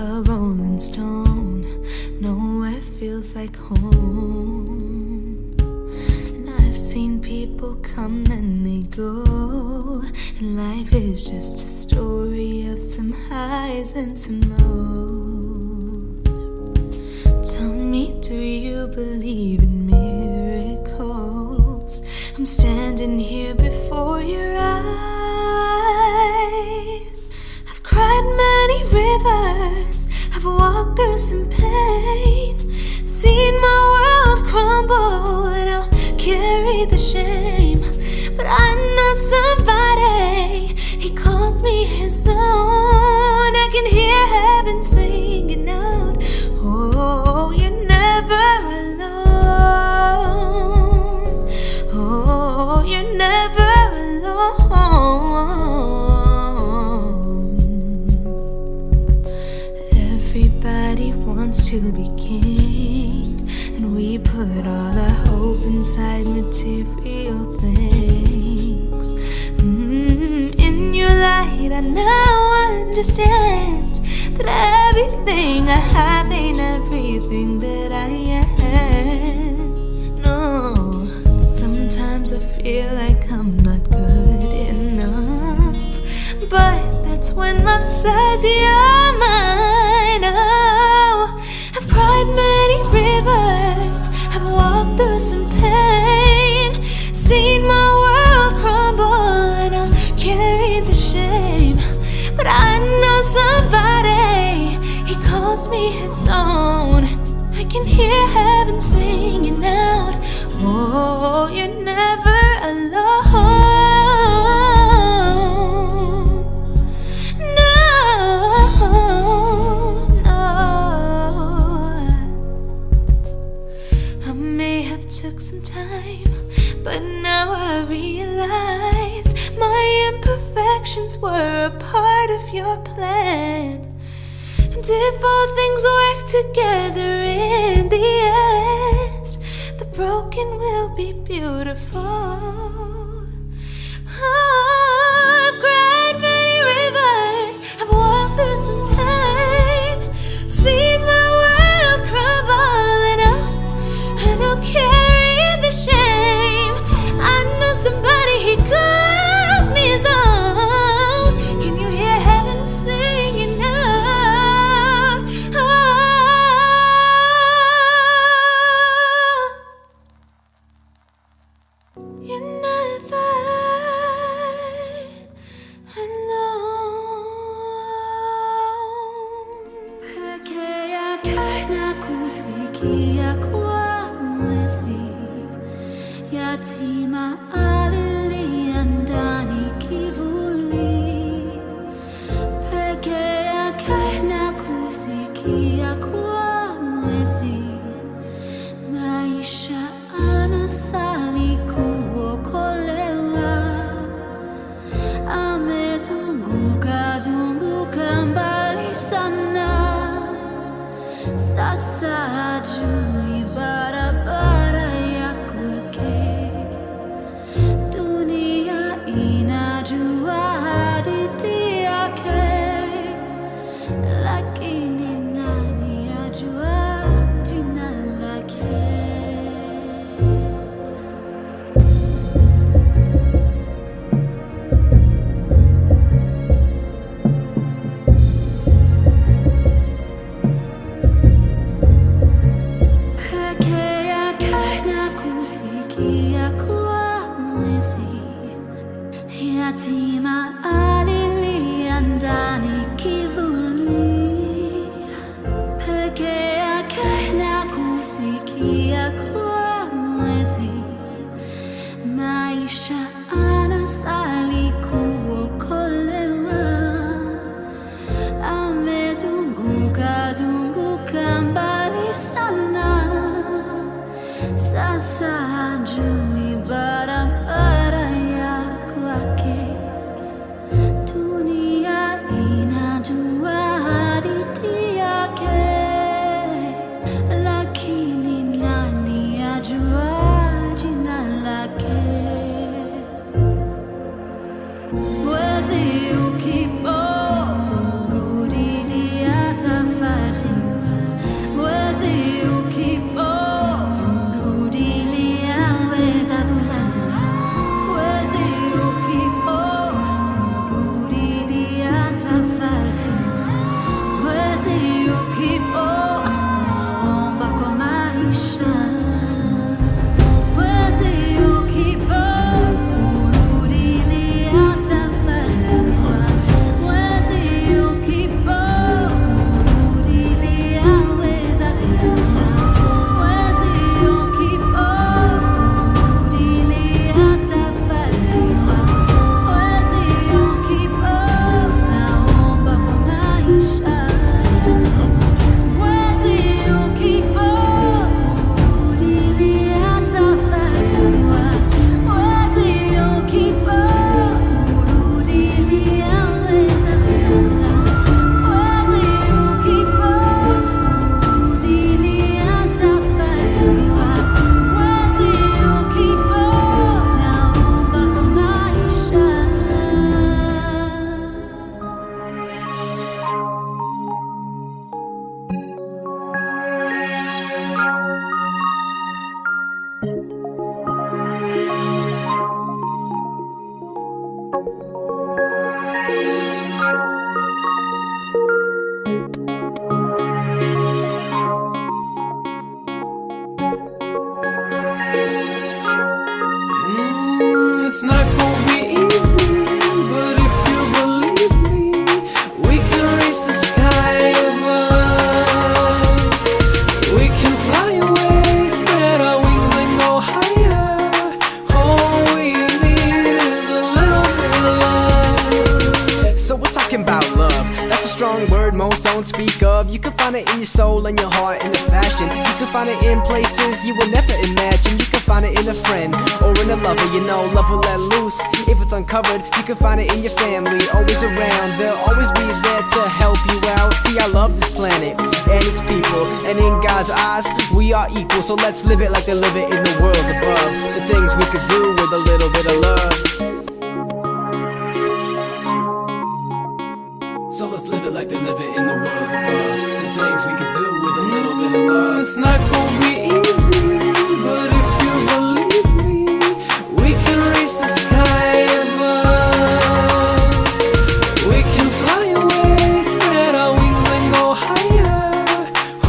a rolling stone. Nowhere feels like home. And I've seen people come and they go, and life is just a story of some highs and some lows. Tell me, do you believe in miracles? I'm standing here before your eyes. I've cried many rivers, I've walked through some pain, seen my world crumble, and I'll carry the shame. But I know somebody, he calls me his own. I can hear heaven singing out, oh, you're never alone. Oh, you're never alone. Everybody wants to be king, and we put all our hope inside material things. In your light, I now understand that everything I have ain't everything that I am. No, sometimes I feel like I'm not good enough, but that's when love says you're mine. Oh, I've cried many rivers, I've walked through some pain, seen my world crumble, and I'll carry the shame. But I know somebody, he calls me his own. I can hear heaven singing out, oh, you're never alone. No, no. I may have took some time, but now I realize my imperfections were a part of your plan. And if all things work together in the end, the broken will be beautiful. Oh, I've cried many rivers, I've walked through some pain, seen my world crumble, and I'll carry the shame. I know somebody, he calls me his own. Can you hear heaven singing out? Oh, you're never alone. Pekee yake kusikia kwa mwezi, yatima alilia ndani kivuli. Pekee yake na kusikia kwa mwezi, maisha anasali kuokolewa. Amezunguka zunguka mbali sana, sasa hajui barabara ya kwake. Dunia inajua hadithi yake, lakini nani ajua jina lake? Pekee yake na kusikia kwa mwezi, yatima alilia ndani kivuli. Pekee yake na kusikia kwa mwezi, maisha anasali kuokolewa. Amezunguka zunguka mbali sana, sasa hajui barabara ya kwake. Dunia inajua hadithi yake, lakini nani ajua jina lake? Mwezi ukipo, urudilia don't speak of. You can find it in your soul and your heart in the fashion. You can find it in places you would never imagine. You can find it in a friend or in a lover. You know, love will let loose if it's uncovered. You can find it in your family, always around. They'll always be there to help you out. See, I love this planet and its people, and in God's eyes, we are equal. So let's live it like they live it in the world above. The things we could do with a little bit of love. So let's live it like they live it in the world above. The things we could do with a little bit of love. It's not gonna be easy, but if you believe me, we can reach the sky above. We can fly away, spread our wings and go higher.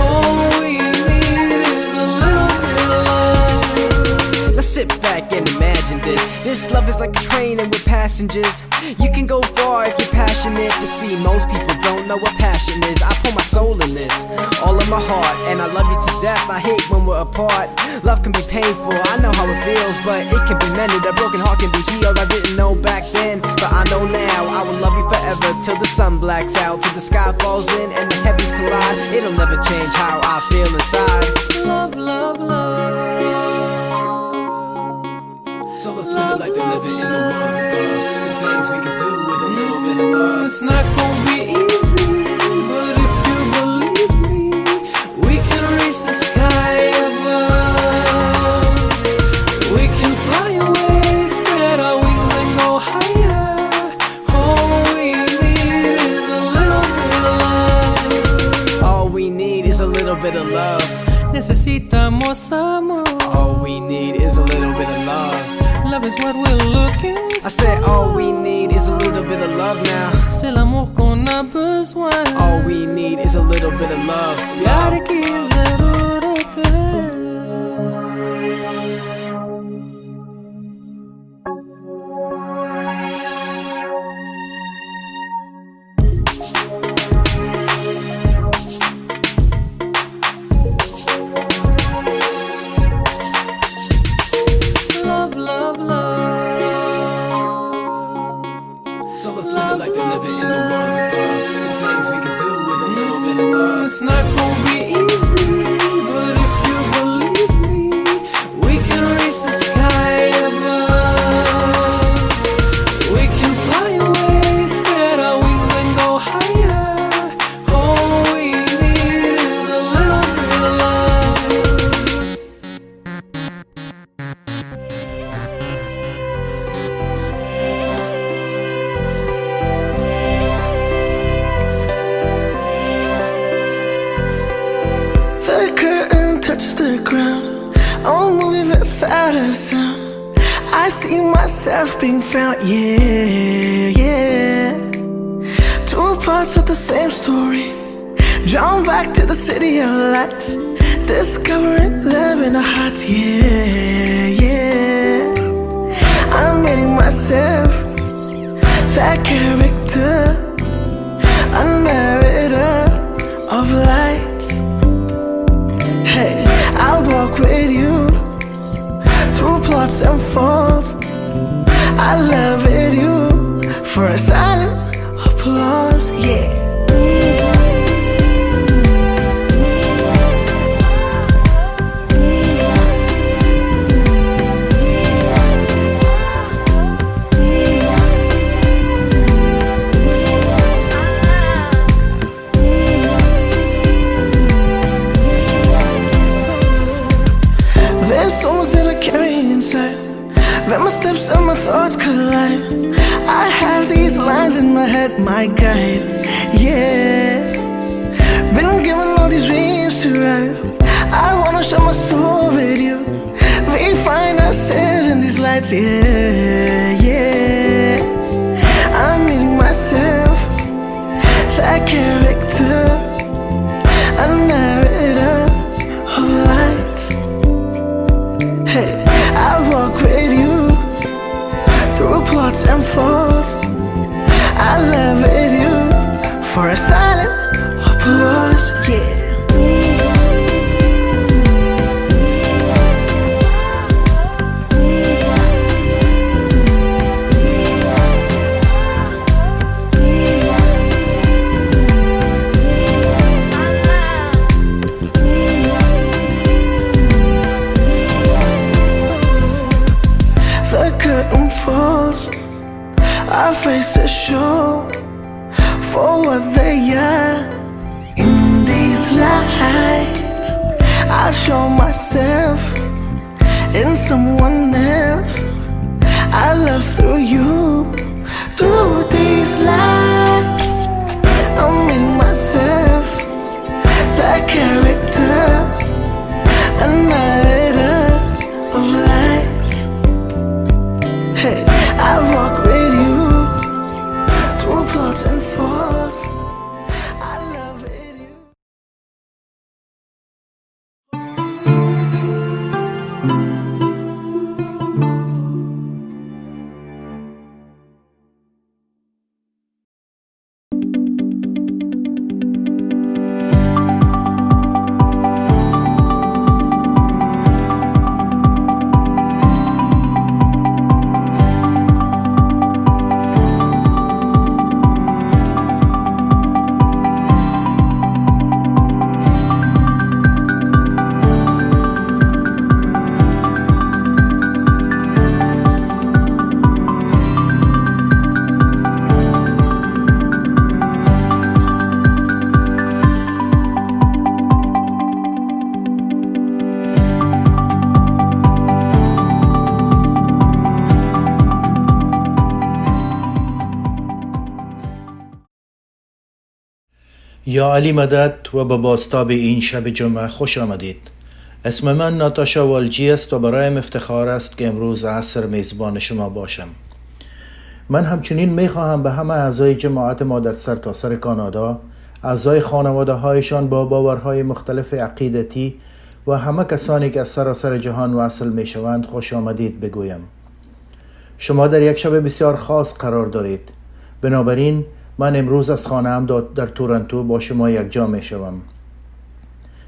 All we need is a little bit of love. Let's sit back and imagine this. This love is like a train and we're passengers. You can go far if you're passionate, but see, most people don't know what passion is. I pour my soul in this, all of my heart, and I love you to death. I hate when we're apart. Love can be painful, I know how it feels, but it can be mended. A broken heart can be healed. I didn't know back then, but I know now. I will love you forever till the sun blacks out, till the sky falls in and the heavens collide. It'll never change how I feel inside. Love, love, love. So let's live it like they live it in the world above. The things we can do with a little bit of love. It's not gonna be easy, but if you believe me, we can reach the sky above. We can fly away, spread our wings and go higher. All we need is a little bit of love. All we need is a little bit of love. Necesitamos amor. All we need is a little bit of love. Love is what we're looking for. I said all we need is a little bit of love now. C'est l'amour qu'on a besoin. All we need is a little bit of love. Gotta keep zero to love, love, love. So let's live it like they live it in the world above. The things we can do with a little bit of love. It's not gonna be easy, but if you believe me, we can reach the sky above. We can fly away, spread our wings and go higher. All we need is a little bit of love. The curtain touches the ground. I'm moving without a sound. I see myself being found, yeah, yeah. Two parts of the same story, drawn back to the city of lights, discovering love in our hearts, yeah, yeah. I'm meeting myself, that character, a narrator of lights. Hey, I'll walk with you through plots and faults. I love it, you for a silent applause, yeah. There's souls that I carry inside, where my steps and my thoughts collide. I have these lines in my head, my guide, yeah. Been given all these dreams to rise. I wanna share my soul with you. We find ourselves in these lights, yeah, yeah. I'm meeting myself, that character, a narrator of lights. Hey, I walk with you through plots and faults. I love it, you for a silent applause, yeah. I'll show myself in someone else. I love through you, through these lights. I'll make myself the character, a narrator of lights. Hey, I walk with you through plots and faults. I love it you. یا علی مدد و به بازتاب این شب جمعه خوش آمدید. اسم من ناتاشا والجی است و برایم افتخار است که امروز عصر میزبان شما باشم. من همچنین میخواهم به همه اعضای جماعت ما در سرتاسر کانادا، اعضای خانواده هایشان با باورهای مختلف عقیدتی و همه کسانی که از سراسر جهان وصل میشوند خوش آمدید بگویم. شما در یک شب بسیار خاص قرار دارید. بنابراین من امروز از خانه‌ام در تورنتو با شما یکجا می شوم.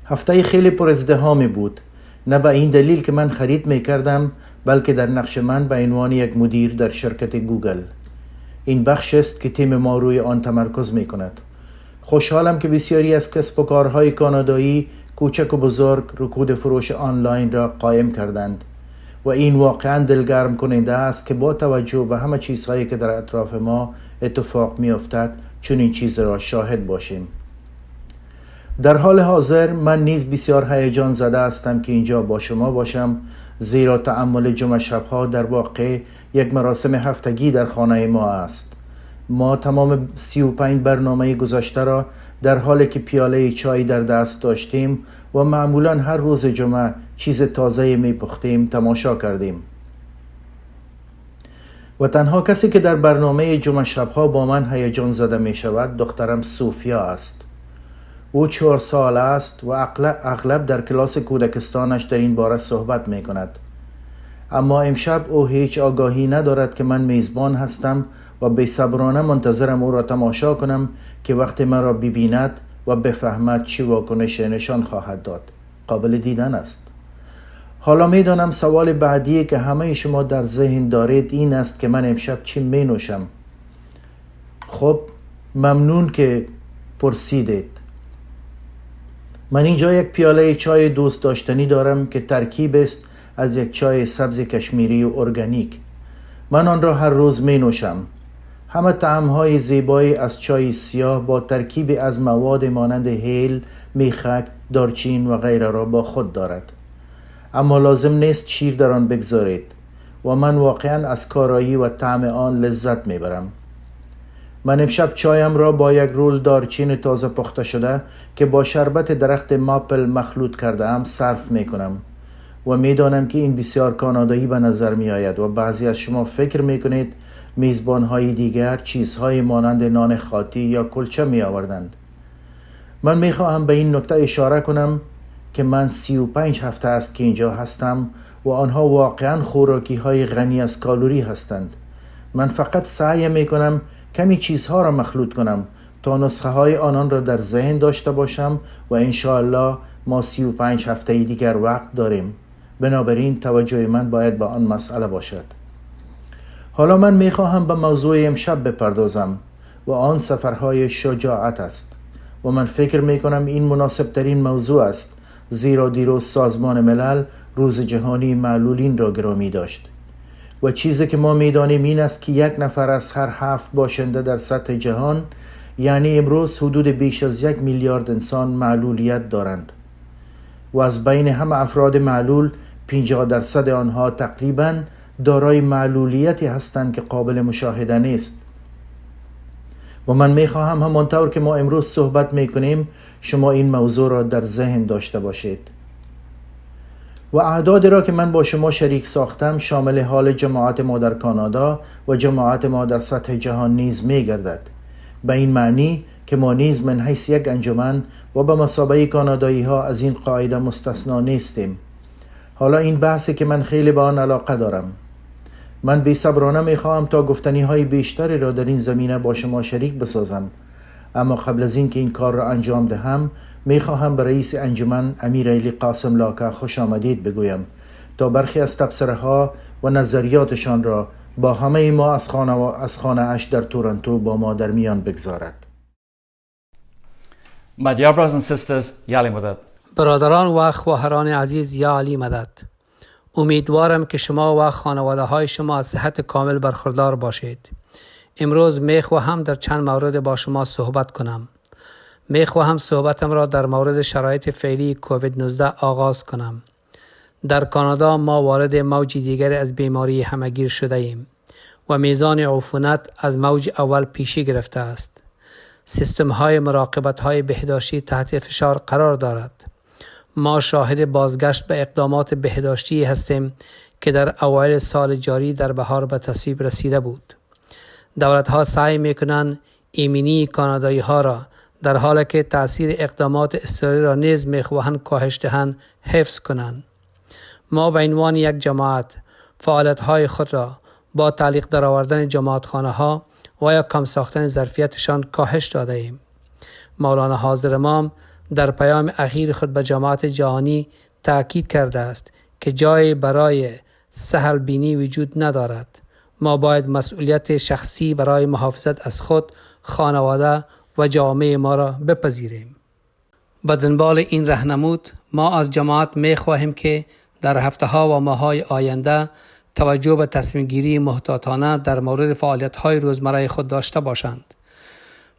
هفته خیلی پر ازدحامی بود، نه به این دلیل که من خرید می کردم، بلکه در نقش من به عنوان یک مدیر در شرکت گوگل. این بخش است که تیم ما روی آن تمرکز می کند. خوشحالم که بسیاری از کسب و کارهای کانادایی کوچک و بزرگ رکود فروش آنلاین را قائم کردند و این واقعا دلگرم کننده است که با توجه به همه چیزهایی که در اطراف ما اتفاق می افتد چون این چیز را شاهد باشیم. در حال حاضر من نیز بسیار هیجان زده هستم که اینجا با شما باشم، زیرا تأمل جمعه شبها در واقع یک مراسم هفتگی در خانه ما است. ما تمام 35 برنامه گذشته را در حالی که پیاله چای در دست داشتیم و معمولا هر روز جمعه چیز تازه می پختیم تماشا کردیم. و تنها کسی که در برنامه جمعه شبها با من هیجان زده می شود دخترم سوفیا است. او 4 سال است و اغلب در کلاس کودکستانش در این باره صحبت می کند. اما امشب او هیچ آگاهی ندارد که من میزبان هستم و بی‌صبرانه منتظرم او را تماشا کنم که وقتی من را ببیند و بفهمد چی واکنش نشان خواهد داد. قابل دیدن است. حالا میدانم سوال بعدی که همه شما در ذهن دارید این است که من امشب چی می نوشم. خب ممنون که پرسیدید. من اینجا یک پیاله چای دوست داشتنی دارم که ترکیب است از یک چای سبز کشمیری و ارگانیک. من آن را هر روز می نوشم. همه طعم‌های زیبایی از چای سیاه با ترکیب از مواد مانند هیل، میخک، دارچین و غیره را با خود دارد. اما لازم نیست شیر در آن بگذارید و من واقعا از کارایی و طعم آن لذت میبرم. من امشب چایم را با یک رول دارچین تازه پخته شده که با شربت درخت ماپل مخلوط کرده ام صرف میکنم و میدانم که این بسیار کانادایی به نظر می آید و بعضی از شما فکر میکنید میزبانهای دیگر چیزهای مانند نان خاطی یا کلچه می آوردند. من میخواهم به این نکته اشاره کنم که من 35 هفته است که اینجا هستم و آنها واقعا خوراکی های غنی از کالری هستند. من فقط سعی میکنم کمی چیزها را مخلوط کنم تا نسخه های آنان را در ذهن داشته باشم و انشاءالله ما 35 هفته دیگر وقت داریم. بنابراین توجه من باید به آن مسئله باشد. حالا من میخواهم به موضوع امشب بپردازم و آن سفرهای شجاعت است و من فکر میکنم این مناسب ترین موضوع است، زیرا دیروز سازمان ملل روز جهانی معلولین را گرامی داشت و چیزی که ما میدانیم این است که 1 نفر از هر 7 باشنده در سطح جهان، یعنی امروز حدود بیش از 1 میلیارد انسان معلولیت دارند. و از بین همه افراد معلول 50% آنها تقریباً دارای معلولیتی هستند که قابل مشاهده نیست. و من میخواهم همانطور که ما امروز صحبت میکنیم شما این موضوع را در ذهن داشته باشید. و اعدادی را که من با شما شریک ساختم شامل حال جماعت ما در کانادا و جماعت ما در سطح جهان نیز میگردد، به این معنی که ما نیز من حیث یک انجمن و به مثابه کانادایی ها از این قاعده مستثنا نیستیم. حالا این بحثی که من خیلی به آن علاقه دارم. من بی‌صبرانه میخواهم تا گفتنی های بیشتری را در این زمینه با شما شریک بسازم، اما قبل از اینکه این کار را انجام دهم میخواهم به رئیس انجمن امیر علی قاسم لاکه خوش آمدید بگویم تا برخی از تبصره ها و نظریاتشان را با همه ما از خانه اش در تورنتو با ما در میان بگذارد. My dear brothers and sisters, Yali Madad. برادران و خواهران عزیز، یا علی مدد. امیدوارم که شما و خانواده های شما از صحت کامل برخوردار باشید. امروز میخواهم در چند مورد با شما صحبت کنم. میخواهم صحبتم را در مورد شرایط فعلی کووید 19 آغاز کنم. در کانادا ما وارد موج دیگری از بیماری همهگیر شده ایم و میزان عفونت از موج اول پیشی گرفته است. سیستم های مراقبت های بهداشتی تحت فشار قرار دارد. ما شاهد بازگشت به اقدامات بهداشتی هستیم که در اوایل سال جاری در بهار به تصویب رسیده بود. دولت ها سعی میکنند ایمنی کانادایی ها را در حالی که تأثیر اقدامات اضطراری را نیز میخواهند کاهش دهند حفظ کنند. ما به عنوان یک جماعت فعالیت های خود را با تعلیق درآوردن جماعتخانه ها و یا کم ساختن ظرفیتشان کاهش داده ایم. مولانا حاضر امام در پیام اخیر خود به جماعت جهانی تأکید کرده است که جای برای سهل بینی وجود ندارد. ما باید مسئولیت شخصی برای محافظت از خود، خانواده و جامعه ما را بپذیریم. به دنبال این راهنمود ما از جماعت می خواهیم که در هفته ها و ماه های آینده توجه به تصمیم گیری محتاطانه در مورد فعالیت های روزمره خود داشته باشند.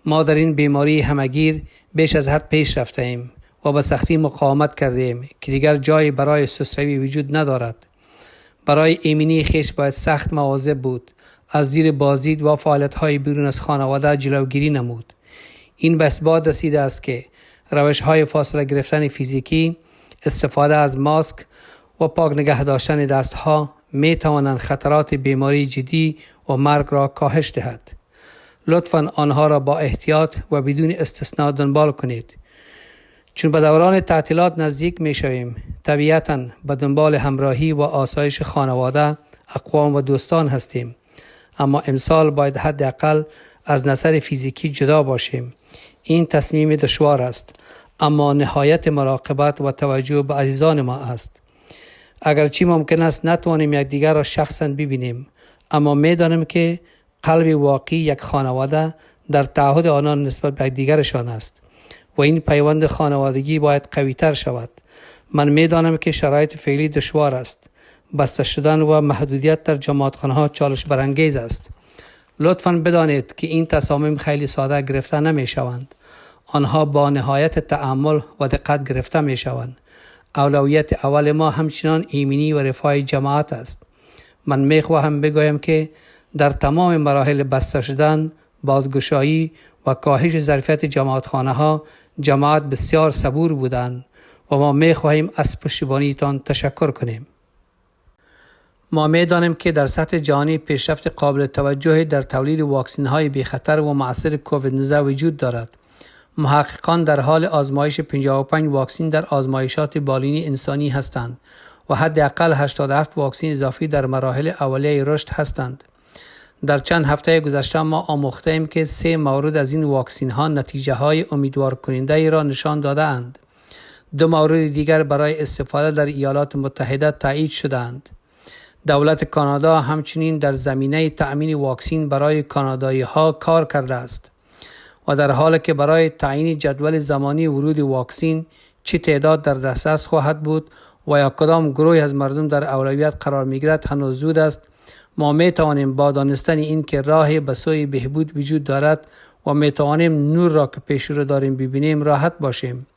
ما در این بیماری همهگیر بیش از حد پیش رفته ایم و به سختی مقاومت کرده ایم که دیگر جایی برای سستروی وجود ندارد. برای ایمنی خویش باید سخت مواظب بود، از زیر بازدید و فعالیت های بیرون از خانواده جلوگیری نمود. این به اثبات رسیده است که روش های فاصله گرفتن فیزیکی، استفاده از ماسک و پاک نگه داشتن دست ها می توانند خطرات بیماری جدی و مرگ را کاهش دهد. لطفاً آنها را با احتیاط و بدون استثناء دنبال کنید. چون به دوران تعطیلات نزدیک می شویم، طبیعتاً به دنبال همراهی و آسایش خانواده، اقوام و دوستان هستیم. اما امسال باید حداقل از نظر فیزیکی جدا باشیم. این تصمیم دشوار است، اما نهایت مراقبت و توجه به عزیزان ما است. اگرچه ممکن است نتوانیم یکدیگر را شخصاً ببینیم، اما می‌دانیم که قلب واقعی یک خانواده در تعهد آنان نسبت به دیگرشان است و این پیوند خانوادگی باید قوی‌تر شود. من می‌دانم که شرایط فعلی دشوار است. بسته شدن و محدودیت در جماعتخانه‌ها چالش برانگیز است. لطفاً بدانید که این تصامیم خیلی ساده گرفته نمی‌شوند. آنها با نهایت تأمل و دقت گرفته می‌شوند. اولویت اول ما همچنان ایمنی و رفاه جماعت است. من می‌خواهم بگویم که در تمام مراحل بسته شدن، بازگشایی و کاهش ظرفیت جماعتخانه‌ها جماعت بسیار صبور بودند و ما می‌خواهیم از پشتیبانیتان تشکر کنیم. ما می‌دانیم که در سطح جهانی پیشرفت قابل توجهی در تولید واکسن‌های بی‌خطر و مؤثر کووید 19 وجود دارد. محققان در حال آزمایش 55 واکسن در آزمایشات بالینی انسانی هستند و حداقل 87 واکسن اضافی در مراحل اولیه رشد هستند. در چند هفته گذشته ما آموخته ایم که 3 مورد از این واکسن ها نتیجه های امیدوار کننده ای را نشان داده اند. 2 مورد دیگر برای استفاده در ایالات متحده تایید شدند. دولت کانادا همچنین در زمینه تأمین واکسن برای کانادایی ها کار کرده است و در حالی که برای تعیین جدول زمانی ورود واکسن چه تعداد در دسترس خواهد بود و یا کدام گروه از مردم در اولویت قرار می‌گیرد هنوز زود است. ما می‌توانیم با دانستن این که راه به سوی بهبود وجود دارد و می‌توانیم نور را که پیش رو داریم ببینیم راحت باشیم.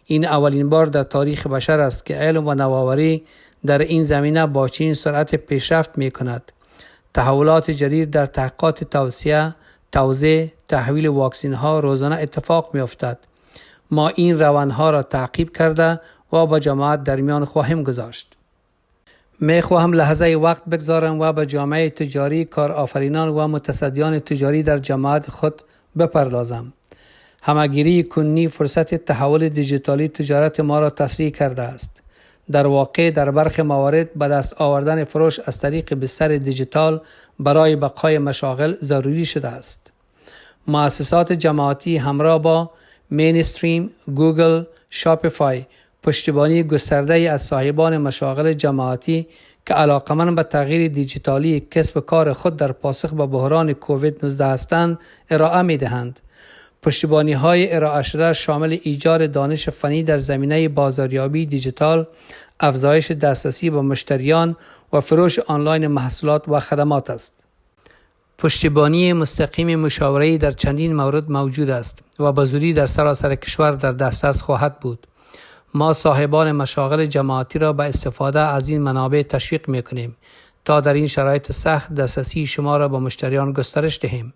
این اولین بار در تاریخ بشر است که علم و نوآوری در این زمینه با چنین سرعت پیشرفت می کند. تحولات جدید در تحقیقات توزیع، تحویل واکسین ها روزانه اتفاق می افتد. ما این روندها را تعقیب کرده و با جماعت در میان خواهیم گذاشت. می خواهم لحظه وقت بگذارم و به جامعه تجاری، کارآفرینان و متصدیان تجاری در جماعت خود بپردازم. همگیری کنونی فرصت تحول دیجیتالی تجارت ما را تسریع کرده است. در واقع در برخی موارد به دست آوردن فروش از طریق بستر دیجیتال برای بقای مشاغل ضروری شده است. مؤسسات جماعتی همراه با مینستریم، گوگل، شاپیفای پشتیبانی گسترده از صاحبان مشاغل جماعتی که علاقمند به تغییر دیجیتالی کسب کار خود در پاسخ به بحران کووید 19 هستند ارائه می دهند. پشتیبانی های ارائه شده شامل ایجاد دانش فنی در زمینه بازاریابی دیجیتال، افزایش دسترسی به مشتریان و فروش آنلاین محصولات و خدمات است. پشتیبانی مستقیم مشاوره‌ای در چندین مورد موجود است و به زودی در سراسر کشور در دسترس خواهد بود. ما صاحبان مشاغل جماعتی را به استفاده از این منابع تشویق می‌کنیم تا در این شرایط سخت دسترسی شما را به مشتریان گسترش دهیم.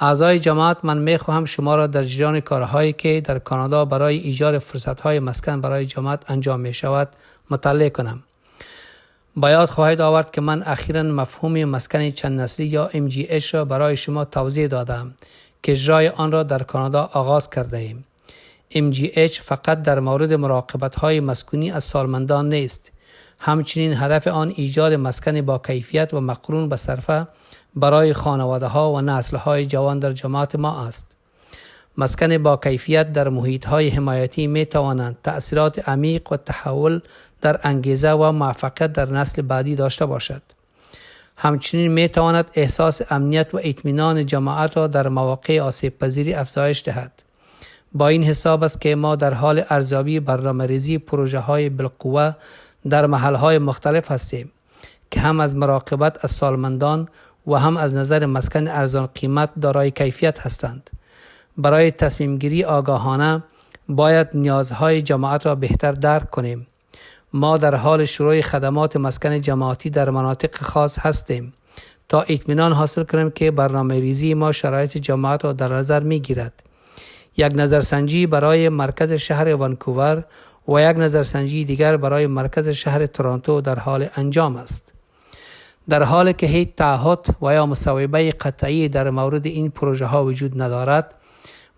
اعضای جماعت، من می‌خواهم شما را در جریان کارهایی که در کانادا برای ایجاد فرصت‌های مسکن برای جماعت انجام می‌شود مطلع کنم. با یاد خواهید آورد که من اخیراً مفهوم مسکن چند نسلی یا MGH را برای شما توضیح دادم که اجرای آن را در کانادا آغاز کرده ایم. MGH فقط در مورد مراقبت‌های مسکونی از سالمندان نیست. همچنین هدف آن ایجاد مسکن با کیفیت و مقرون به صرفه برای خانواده‌ها و نسل‌های جوان در جماعت ما است. مسکن با کیفیت در محیط‌های حمایتی می‌توانند تأثیرات عمیق و تحول در انگیزه و موفقیت در نسل بعدی داشته باشد. همچنین می‌تواند احساس امنیت و اطمینان جماعت را در مواقع آسیب‌پذیری افزایش دهد. با این حساب است که ما در حال ارزیابی برنامه‌ریزی پروژه‌های بالقوه در محل‌های مختلف هستیم که هم از مراقبت از سالمندان و هم از نظر مسکن ارزان قیمت دارای کیفیت هستند. برای تصمیم گیری آگاهانه باید نیازهای جماعت را بهتر درک کنیم. ما در حال شروع خدمات مسکن جماعتی در مناطق خاص هستیم تا اطمینان حاصل کنیم که برنامه‌ریزی ما شرایط جماعت را در نظر می‌گیرد. یک نظرسنجی برای مرکز شهر وانکوور و یک نظرسنجی دیگر برای مرکز شهر تورنتو در حال انجام است. در حالی که هیچ تعهد و یا مصوبه قطعی در مورد این پروژه ها وجود ندارد،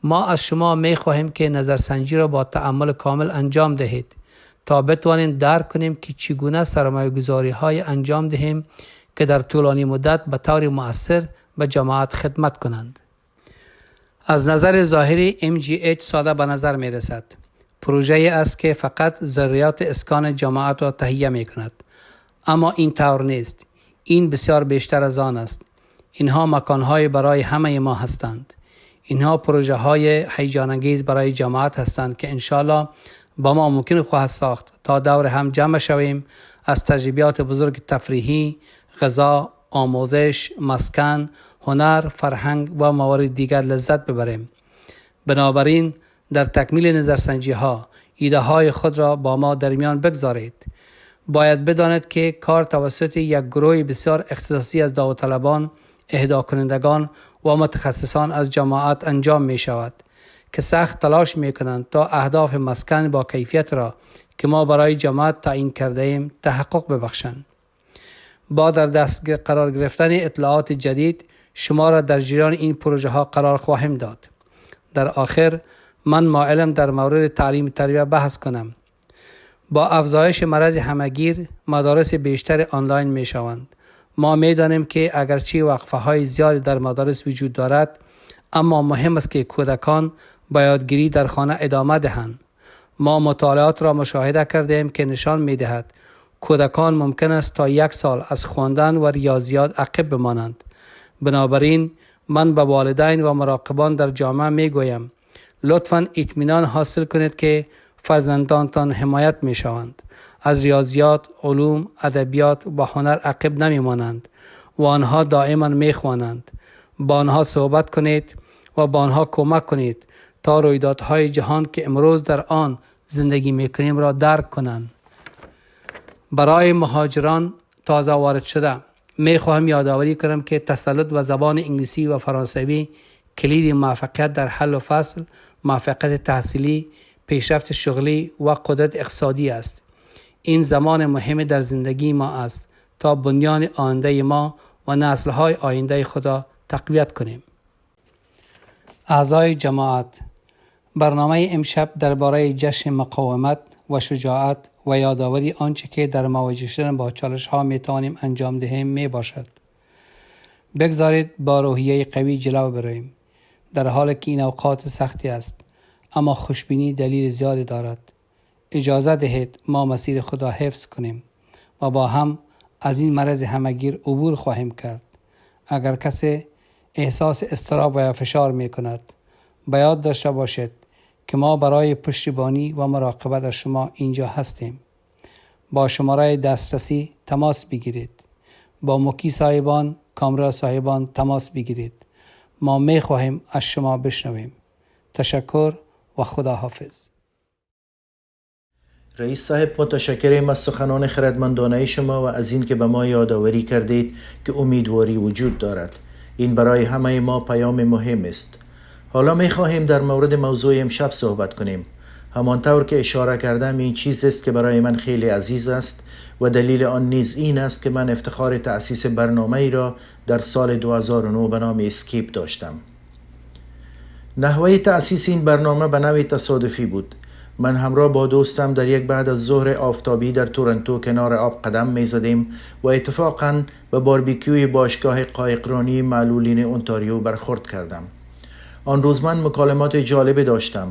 ما از شما می خواهیم که نظرسنجی را با تأمل کامل انجام دهید تا بتوانیم درک کنیم که چگونه سرمایه‌گذاری های انجام دهیم که در طولانی مدت به طور مؤثر به جماعت خدمت کنند. از نظر ظاهری MGH ساده به نظر می رسد. پروژه‌ای است که فقط ضروریات اسکان جماعت را تهیه می کند. اما این طور نیست. این بسیار بیشتر از آن است. اینها مکان‌های برای همه ما هستند. اینها پروژه‌های هیجان انگیز برای جماعت هستند که انشالله با ما ممکن خواهد ساخت تا دور هم جمع شویم، از تجربیات بزرگ تفریحی، غذا، آموزش، مسکن، هنر، فرهنگ و موارد دیگر لذت ببریم. بنابراین در تکمیل نظرسنجی ها ایده های خود را با ما در میان بگذارید. باید بدانید که کار توسط یک گروه بسیار اختصاصی از داوطلبان، اهدا کنندگان و متخصصان از جماعت انجام می شود که سخت تلاش می کنند تا اهداف مسکن با کیفیت را که ما برای جماعت تعیین کرده ایم تحقق ببخشند. با در دست قرار گرفتن اطلاعات جدید شما را در جریان این پروژه ها قرار خواهیم داد. در آخر من مایلم در مورد تعلیم تربیت بحث کنم. با افزایش مرض همگیر مدارس بیشتر آنلاین می شوند. ما می دانیم که اگرچه وقفه های زیادی در مدارس وجود دارد، اما مهم است که کودکان با یادگیری در خانه ادامه دهند. ما مطالعات را مشاهده کردیم که نشان می دهد کودکان ممکن است تا 1 سال از خواندن و ریاضیات عقب بمانند. بنابراین من به والدین و مراقبان در جامعه می گویم لطفاً اطمینان حاصل کنید که فرزندانتان حمایت می شوند. از ریاضیات، علوم، ادبیات و هنر عقب نمی مانند و آنها دائما می خوانند. با آنها صحبت کنید و با آنها کمک کنید تا رویدادهای جهان که امروز در آن زندگی میکنیم را درک کنند. برای مهاجران تازه وارد شده میخواهم یادآوری کنم که تسلط و زبان انگلیسی و فرانسوی کلید موفقیت در حل و فصل، موفقیت تحصیلی، پیشرفت شغلی و قدرت اقتصادی است. این زمان مهم در زندگی ما است تا بنیان آینده ما و نسل‌های آینده خدا تقویت کنیم. اعضای جماعت، برنامه امشب درباره جشن مقاومت و شجاعت و یادآوری آنچه که در مواجه شدن با چالش‌ها می‌توانیم انجام دهیم میباشد. بگذارید با روحیه قوی جلو برویم، در حالی که این اوقات سختی است، اما خوشبینی دلیل زیادی دارد. اجازه دهید ما مسیر خدا حفظ کنیم و با هم از این مرض همگیر عبور خواهیم کرد. اگر کسی احساس اضطراب و یا فشار می کند، باید داشته باشد که ما برای پشتیبانی و مراقبت از شما اینجا هستیم. با شماره دسترسی تماس بگیرید. با مکی صاحبان، کامرا صاحبان تماس بگیرید. ما می خواهیم از شما بشنویم. تشکر و خدا حافظ. رئیس صاحب، متشکرم از سخنان خردمندانه شما و از این که به ما یادآوری کردید که امیدواری وجود دارد. این برای همه ما پیام مهم است. حالا می خواهیم در مورد موضوع امشب صحبت کنیم. همانطور که اشاره کردم، این چیز است که برای من خیلی عزیز است و دلیل آن نیز این است که من افتخار تأسیس برنامه ای را در سال 2009 به نام اسکیپ داشتم. نحوه تأسیس این برنامه به نوعی تصادفی بود. من همراه با دوستم در یک بعد از ظهر آفتابی در تورنتو کنار آب قدم می زدیم و اتفاقاً به باربیکیوی باشگاه قایقرانی معلولین اونتاریو برخورد کردم. آن روز من مکالمات جالب داشتم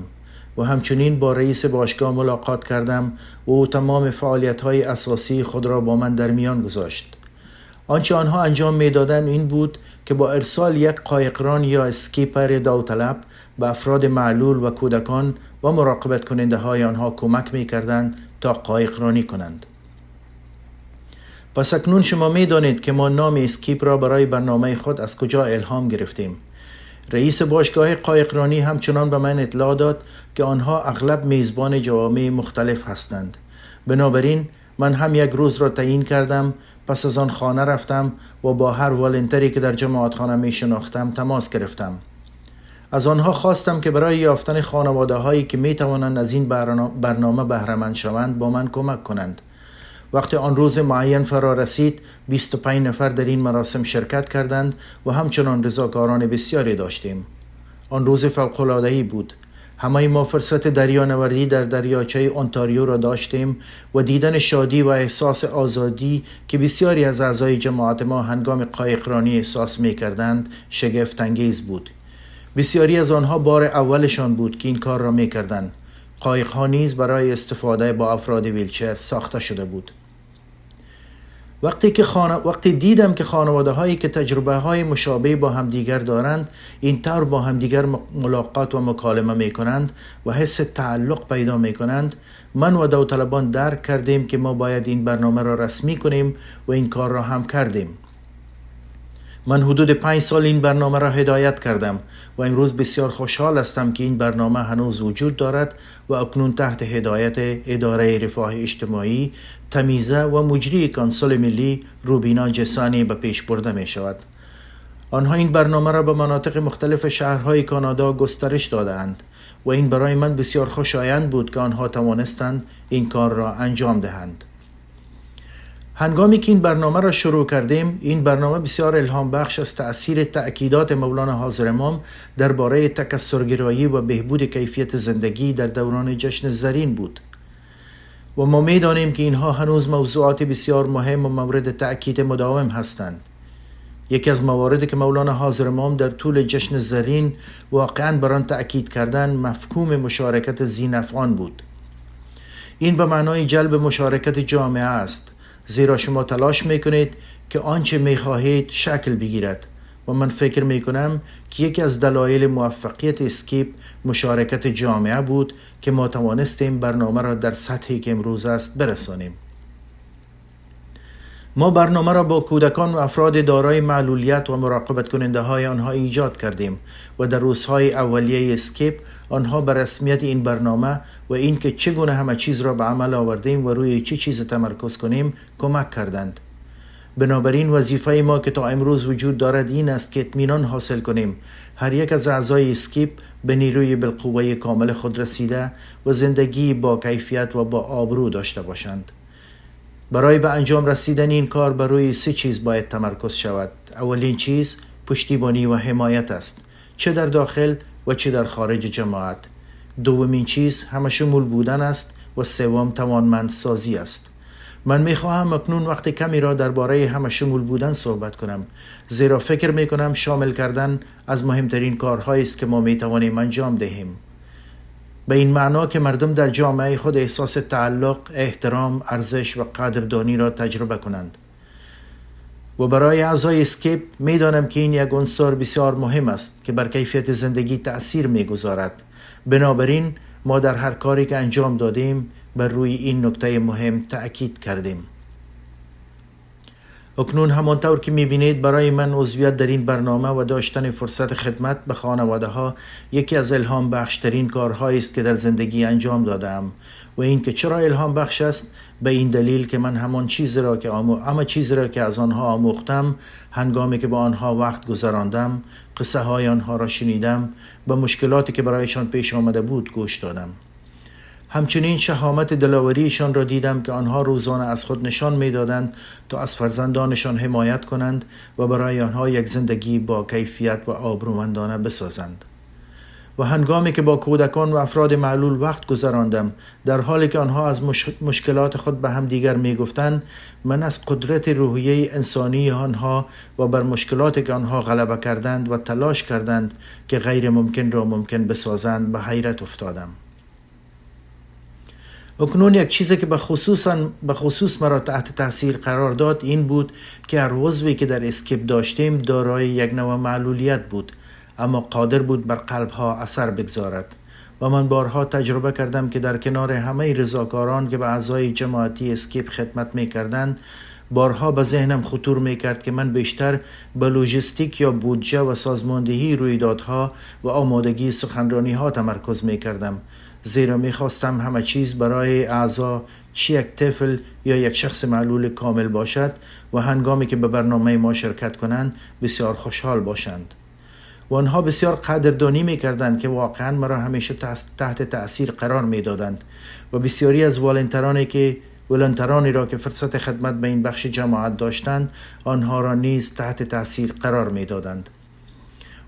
و همچنین با رئیس باشگاه ملاقات کردم و او تمام فعالیت‌های اساسی خود را با من در میان گذاشت. آنچه آنها انجام می‌دادند این بود که با ارسال یک قایقران یا اسکیپر داوطلب به افراد معلول و کودکان و مراقبت کننده های آنها کمک می‌کردند تا قایقرانی کنند. پس اکنون شما می‌دانید که ما نام اسکیپ را برای برنامه خود از کجا الهام گرفتیم. رئیس باشگاه قایقرانی همچنان به من اطلاع داد که آنها اغلب میزبان جوامع مختلف هستند. بنابراین من هم یک روز را تعیین کردم، پس از آن خانه رفتم و با هر والنتری که در جماعتخانه می شناختم تماس گرفتم. از آنها خواستم که برای یافتن خانواده هایی که می توانند از این برنامه بهره‌مند شوند با من کمک کنند. وقتی آن روز معین فرا رسید، 25 نفر در این مراسم شرکت کردند و همچنان رضاکاران بسیاری داشتیم. آن روز فوق‌العاده‌ای بود. همه ما فرصت دریانوردی در دریاچه اونتاریو را داشتیم و دیدن شادی و احساس آزادی که بسیاری از اعضای جماعت ما هنگام قایقرانی احساس می‌کردند شگفت انگیز بود. بسیاری از آنها بار اولشان بود که این کار را می‌کردند. قایق‌ها نیز برای استفاده با افراد ویلچر ساخته شده بود. وقتی دیدم که خانواده هایی که تجربه های مشابه با همدیگر دارند این طور با همدیگر ملاقات و مکالمه می کنند و حس تعلق پیدا می کنند، من و داوطلبان درک کردیم که ما باید این برنامه را رسمی کنیم و این کار را هم کردیم. من حدود 5 سال این برنامه را هدایت کردم و امروز بسیار خوشحال هستم که این برنامه هنوز وجود دارد و اکنون تحت هدایت اداره رفاه اجتماعی، تمیزه و مجری کانسول ملی روبینا جسانی به پیش برده می شود. آنها این برنامه را به مناطق مختلف شهرهای کانادا گسترش دادند و این برای من بسیار خوشایند بود که آنها توانستند این کار را انجام دهند. هنگامی که این برنامه را شروع کردیم، این برنامه بسیار الهام بخش از تأثیر تأکیدات مولانا حاضر امام درباره تکثرگرایی و بهبود کیفیت زندگی در دوران جشن زرین بود. و ما می‌دانیم که اینها هنوز موضوعات بسیار مهم و مورد تأکید مداوم هستند. یکی از مواردی که مولانا حاضر امام در طول جشن زرین واقعاً بر آن تأکید کردن مفهوم مشارکت ذی‌نفعان بود. این به معنای جلب مشارکت جامعه است، زیرا شما تلاش میکنید که آنچه میخواهید شکل بگیرد و من فکر میکنم که یکی از دلایل موفقیت اسکیپ مشارکت جامعه بود که ما توانستیم برنامه را در سطحی که امروز است برسانیم. ما برنامه را با کودکان و افراد دارای معلولیت و مراقبت کننده های آنها ایجاد کردیم و در روزهای اولیه اسکیپ آنها به رسمیت این برنامه و این که چگونه همه چیز را به عمل آوردیم و روی چه چیز تمرکز کنیم کمک کردند. بنابراین وظیفه ما که تا امروز وجود دارد این است که اطمینان حاصل کنیم هر یک از اعضای اسکیپ به نیروی بالقوه کامل خود رسیده و زندگی با کیفیت و با آبرو داشته باشند. برای به انجام رسیدن این کار بر روی 3 چیز باید تمرکز شود. اولین چیز پشتیبانی و حمایت است، چه در داخل و چه در خارج جماعت. دومین چیز همشمول بودن است و سوم توانمندسازی است. من میخواهم اکنون وقت کمی را درباره همشمول بودن صحبت کنم، زیرا فکر میکنم شامل کردن از مهمترین کارهایی است که ما میتوانیم انجام دهیم. به این معنا که مردم در جامعه خود احساس تعلق، احترام، ارزش و قدردانی را تجربه کنند. و برای اعضای اسکیپ میدانم که این یک عنصر بسیار مهم است که بر کیفیت زندگی تأثیر میگذارد. بنابراین ما در هر کاری که انجام دادیم بر روی این نکته مهم تأکید کردیم. اکنون همانطور که میبینید برای من عضویت در این برنامه و داشتن فرصت خدمت به خانواده ها یکی از الهام بخشترین کارهایی است که در زندگی انجام دادم. و این که چرا الهام بخش است؟ به این دلیل که من همه چیزی را که از آنها آموختم هنگامی که با آنها وقت گذراندم، قصه های آنها را شنیدم، به مشکلاتی که برایشان پیش آمده بود گوش دادم. همچنین شهامت دلاوریشان را دیدم که آنها روزانه از خود نشان می‌دادند تا از فرزندانشان حمایت کنند و برای آنها یک زندگی با کیفیت و آبرومندانه بسازند. و هنگامی که با کودکان و افراد معلول وقت گذراندم، در حالی که آنها از مشکلات خود به هم دیگر می‌گفتند، من از قدرت روحیه انسانی آنها و بر مشکلاتی که آنها غلبه کردند و تلاش کردند که غیر ممکن را ممکن بسازند به حیرت افتادم. اکنون یک چیزی که به خصوص مرا تحت تاثیر قرار داد این بود که هر عضوی که در اسکیپ داشتیم دارای یک نوع معلولیت بود، اما قادر بود بر قلبها اثر بگذارد. و من بارها تجربه کردم که در کنار همه رضاکاران که به اعضای جماعتی اسکیپ خدمت می‌کردند، بارها به ذهنم خطور می‌کرد که من بیشتر به لوجستیک یا بودجه و سازماندهی رویدادها و آمادگی سخنرانی‌ها تمرکز می‌کردم، زیرا می‌خواستم همه چیز برای اعضا، چه یک طفل یا یک شخص معلول کامل باشد و هنگامی که به برنامه ما شرکت کنند بسیار خوشحال باشند. و آنها بسیار قدردانی می‌کردند که واقعاً مرا همیشه تحت تأثیر قرار می‌دادند و بسیاری از والنترانی را که فرصت خدمت به این بخش جماعت داشتند آنها را نیز تحت تأثیر قرار می‌دادند.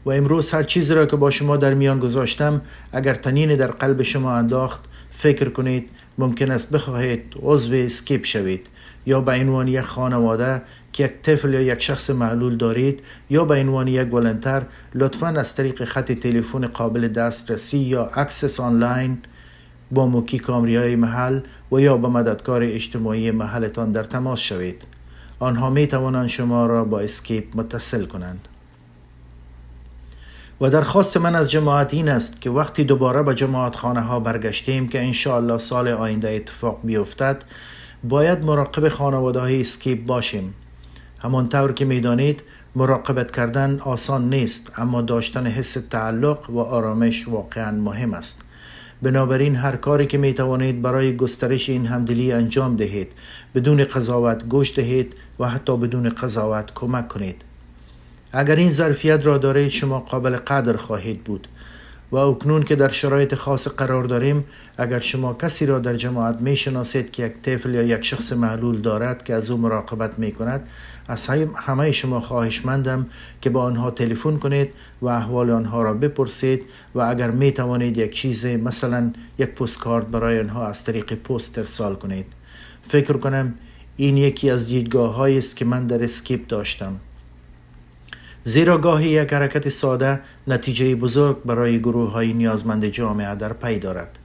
و امروز هر چیزی را که با شما در میان گذاشتم اگر طنینی در قلب شما انداخت، فکر کنید ممکن است بخواهید عضو اسکیپ شوید، یا به عنوان یک خانواده که یک طفل یا یک شخص معلول دارید، یا به عنوان یک والنتر، لطفاً از طریق خط تلفن قابل دسترسی یا اکسس آنلاین با موکی کامریای محل و یا با مددکار اجتماعی محلتان در تماس شوید. آنها می توانند شما را با اسکیپ متصل کنند. و درخواست من از جماعت این است که وقتی دوباره به جماعت خانه ها برگشتیم که انشاءالله سال آینده اتفاق بیفتد، باید مراقب خانواده های اسکیپ باشیم. همانطور که میدانید مراقبت کردن آسان نیست، اما داشتن حس تعلق و آرامش واقعا مهم است. بنابراین هر کاری که میتوانید برای گسترش این همدلی انجام دهید، بدون قضاوت گوش دهید و حتی بدون قضاوت کمک کنید. اگر این ظرفیت را دارید شما قابل قدر خواهید بود. و اکنون که در شرایط خاص قرار داریم، اگر شما کسی را در جماعت می شناسید که یک طفل یا یک شخص معلول دارد که از او مراقبت می کند، از همه شما خواهشمندم که با آنها تلفن کنید و احوال آنها را بپرسید و اگر می توانید یک چیز مثلا یک پستکارت برای آنها از طریق پست ارسال کنید. فکر کنم این یکی از دیدگاه هایی است که من در اسکیپ داشتم، زیرا گاهی یک حرکت ساده نتیجه بزرگ برای گروه های نیازمند جامعه در پی دارد.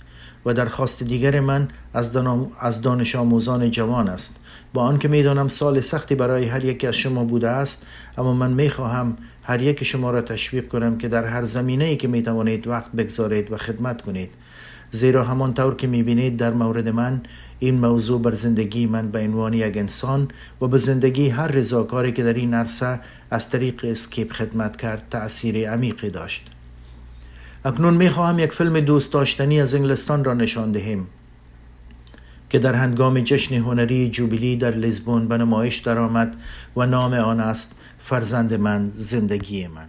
و درخواست دیگر من از دانش آموزان جوان است. با آنکه میدانم سال سختی برای هر یک از شما بوده است، اما من میخواهم هر یک شما را تشویق کنم که در هر زمینه‌ای که میتوانید وقت بگذارید و خدمت کنید، زیرا همانطور که میبینید در مورد من این موضوع بر زندگی من به عنوان یک انسان و به زندگی هر رضاکاری که در این عرصه از طریق اسکیپ خدمت کرد تأثیر عمیقی داشت. اکنون میخواهم یک فیلم دوست داشتنی از انگلستان را نشان دهیم که در هنگام جشن هنری جوبیلی در لیزبون به نمایش درآمد و نام آن است فرزند من، زندگی من.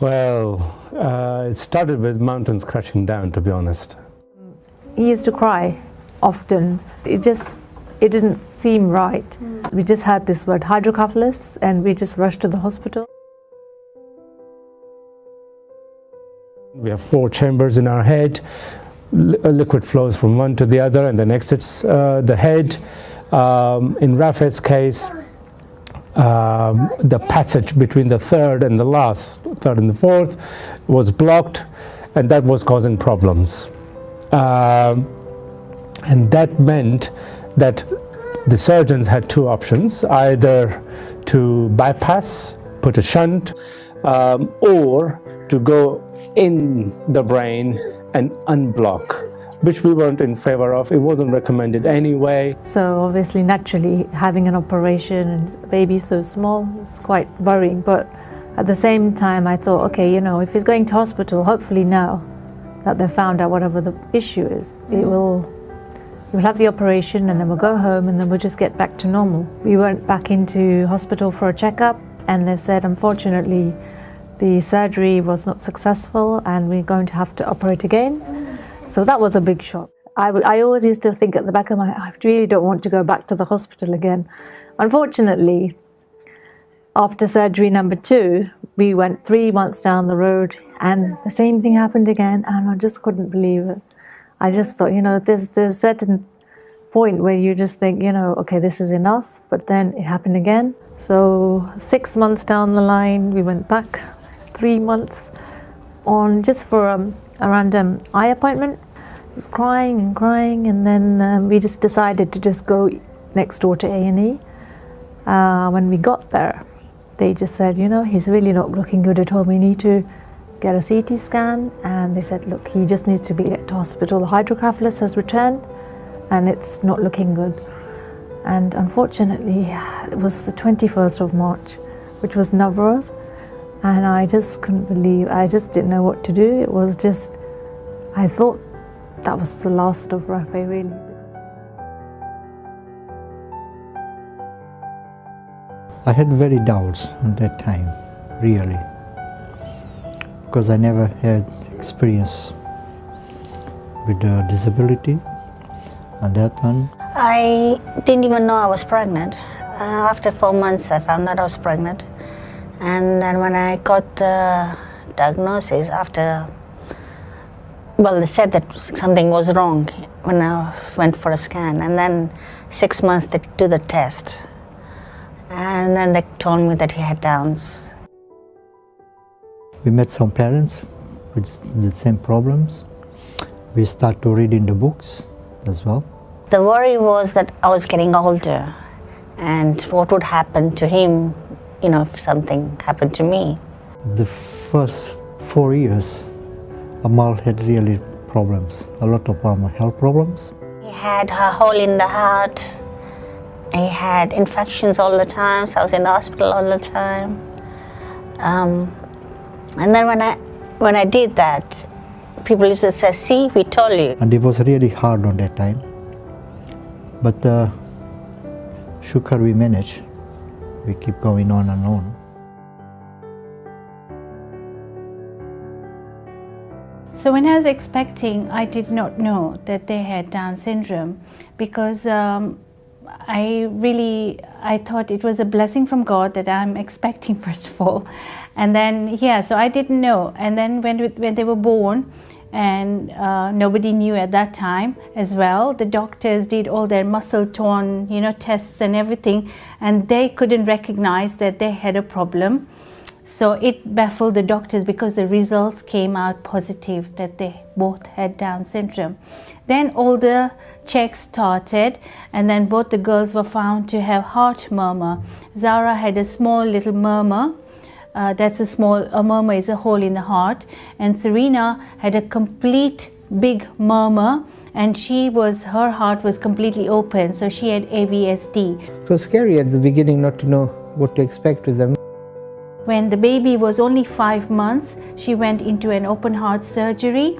Well, it started with mountains crashing down, to be honest. He used to cry often. It didn't seem right. We just had this word hydrocephalus and we just rushed to the hospital. We have 4 chambers in our head. Liquid flows from one to the other and then exits the head. In Rafet's case, the passage between the third and the fourth was blocked, and that was causing problems. And that meant that the surgeons had 2 options: either to bypass, put a shunt, or to go in the brain and unblock, which we weren't in favor of. It wasn't recommended anyway. So obviously, naturally, having an operation and the baby so small is quite worrying. But at the same time, I thought, okay, if he's going to hospital, hopefully now that they've found out whatever the issue is, we'll have the operation and then we'll go home and then we'll just get back to normal. We went back into hospital for a checkup and they've said, unfortunately, the surgery was not successful and we're going to have to operate again. So that was a big shock. I always used to think at the back of my head, I really don't want to go back to the hospital again. Unfortunately, after surgery number 2, we went 3 months down the road and the same thing happened again, and I just couldn't believe it. I just thought, there's a certain point where you just think, okay, this is enough, but then it happened again. So 6 months down the line, we went back 3 months on just for a random eye appointment. He was crying and crying, and then we just decided to just go next door to A&E. When we got there, they just said, he's really not looking good at all. We need to get a CT scan, and they said, look, he just needs to be get to hospital. The hydrocephalus has returned, and it's not looking good. And unfortunately, it was the 21st of March, which was Navroz, and I just couldn't believe. I just didn't know what to do. It was just, I thought that was the last of Rafi, really. I had very doubts at that time, really, because I never had experience with a disability, and that one. I didn't even know I was pregnant. After 4 months, I found out I was pregnant, and then when I got the diagnosis they said that something was wrong when I went for a scan, and then 6 months they do the test. And then they told me that he had Downs. We met some parents with the same problems. We started to read in the books as well. The worry was that I was getting older and what would happen to him, if something happened to me. The first 4 years, Amal had really problems, a lot of health problems. He had a hole in the heart. He had infections all the time, so I was in the hospital all the time. And then when I did that, people used to say, see, we told you. And it was really hard on that time. But shukar, we managed. We keep going on and on. So when I was expecting, I did not know that they had Down syndrome, because I thought it was a blessing from God that I'm expecting, first of all. And then, so I didn't know. And then when they were born, and nobody knew at that time as well, the doctors did all their muscle tone, tests and everything, and they couldn't recognize that they had a problem. So it baffled the doctors because the results came out positive that they both had Down syndrome. Then all the checks started, and then both the girls were found to have heart murmur. Zara had a small little murmur. A murmur is a hole in the heart, and Serena had a complete big murmur, and her heart was completely open, so she had AVSD. It was scary at the beginning not to know what to expect with them. When the baby was only 5 months, she went into an open heart surgery.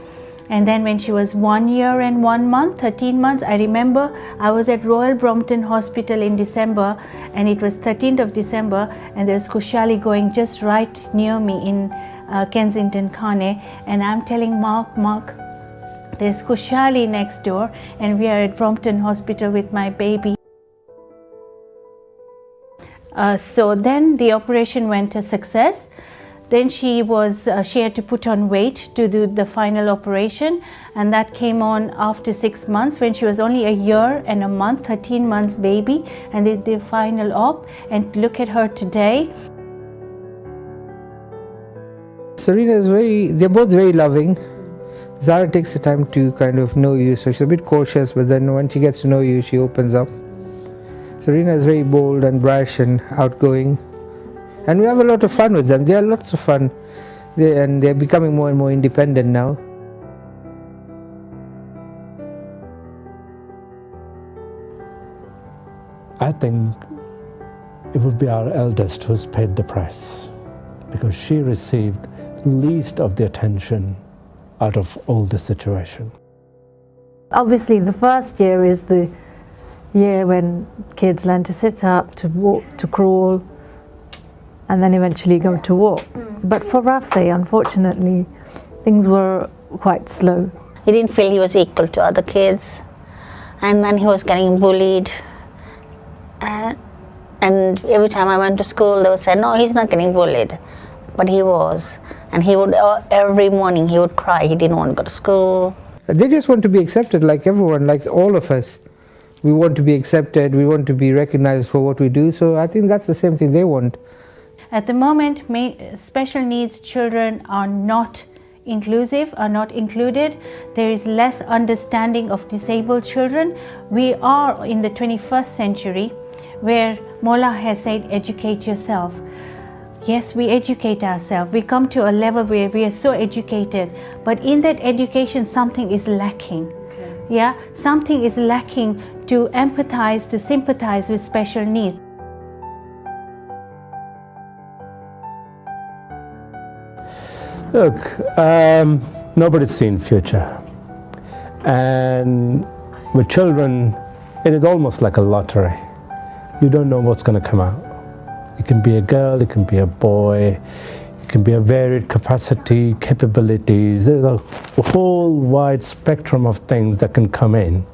And then when she was 1 year and 1 month, 13 months, I remember I was at Royal Brompton Hospital in December, and it was 13th of December, and there's Khushali going just right near me in Kensington Khane, and I'm telling Mark, there's Khushali next door, and we are at Brompton Hospital with my baby. So then the operation went a success. Then she had to put on weight to do the final operation, and that came on after 6 months when she was only a year and a month, 13 months baby, and they did the final op. And look at her today. Serena they're both very loving. Zara takes the time to kind of know you, so she's a bit cautious, but then when she gets to know you, she opens up. Serena is very bold and brash and outgoing, and we have a lot of fun with them. They are lots of fun, and they're becoming more and more independent now. I think it would be our eldest who's paid the price, because she received least of the attention out of all the situation. Obviously, the first year is the year when kids learn to sit up, to walk, to crawl, and then eventually go to walk. But for Rafi, unfortunately, things were quite slow. He didn't feel he was equal to other kids, and then he was getting bullied. And every time I went to school, they would say, no, he's not getting bullied. But he was. And he would, every morning he would cry. He didn't want to go to school. They just want to be accepted like everyone, like all of us. We want to be accepted, we want to be recognized for what we do. So I think that's the same thing they want. At the moment, special needs children are not inclusive, are not included. There is less understanding of disabled children. We are in the 21st century, where Mola has said, educate yourself. Yes, we educate ourselves. We come to a level where we are so educated, but in that education, something is lacking. Yeah, something is lacking to empathize, to sympathize with special needs. Look, nobody's seen future, and with children, it is almost like a lottery. You don't know what's going to come out. It can be a girl, it can be a boy, it can be a varied capacity, capabilities. There's a whole wide spectrum of things that can come in.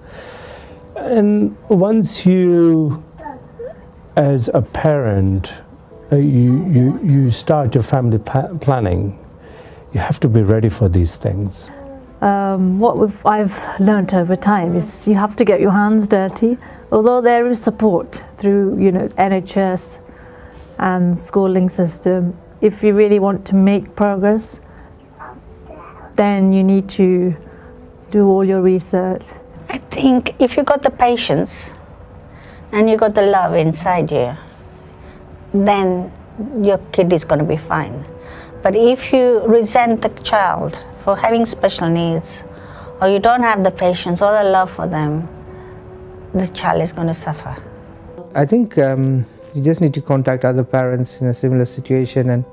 And once you, as a parent, you start your family planning, you have to be ready for these things. What I've learnt over time is you have to get your hands dirty. Although there is support through, NHS and schooling system, if you really want to make progress, then you need to do all your research. I think if you got the patience and you got the love inside you, then your kid is going to be fine. But if you resent the child for having special needs, or you don't have the patience or the love for them, the child is going to suffer. I think you just need to contact other parents in a similar situation and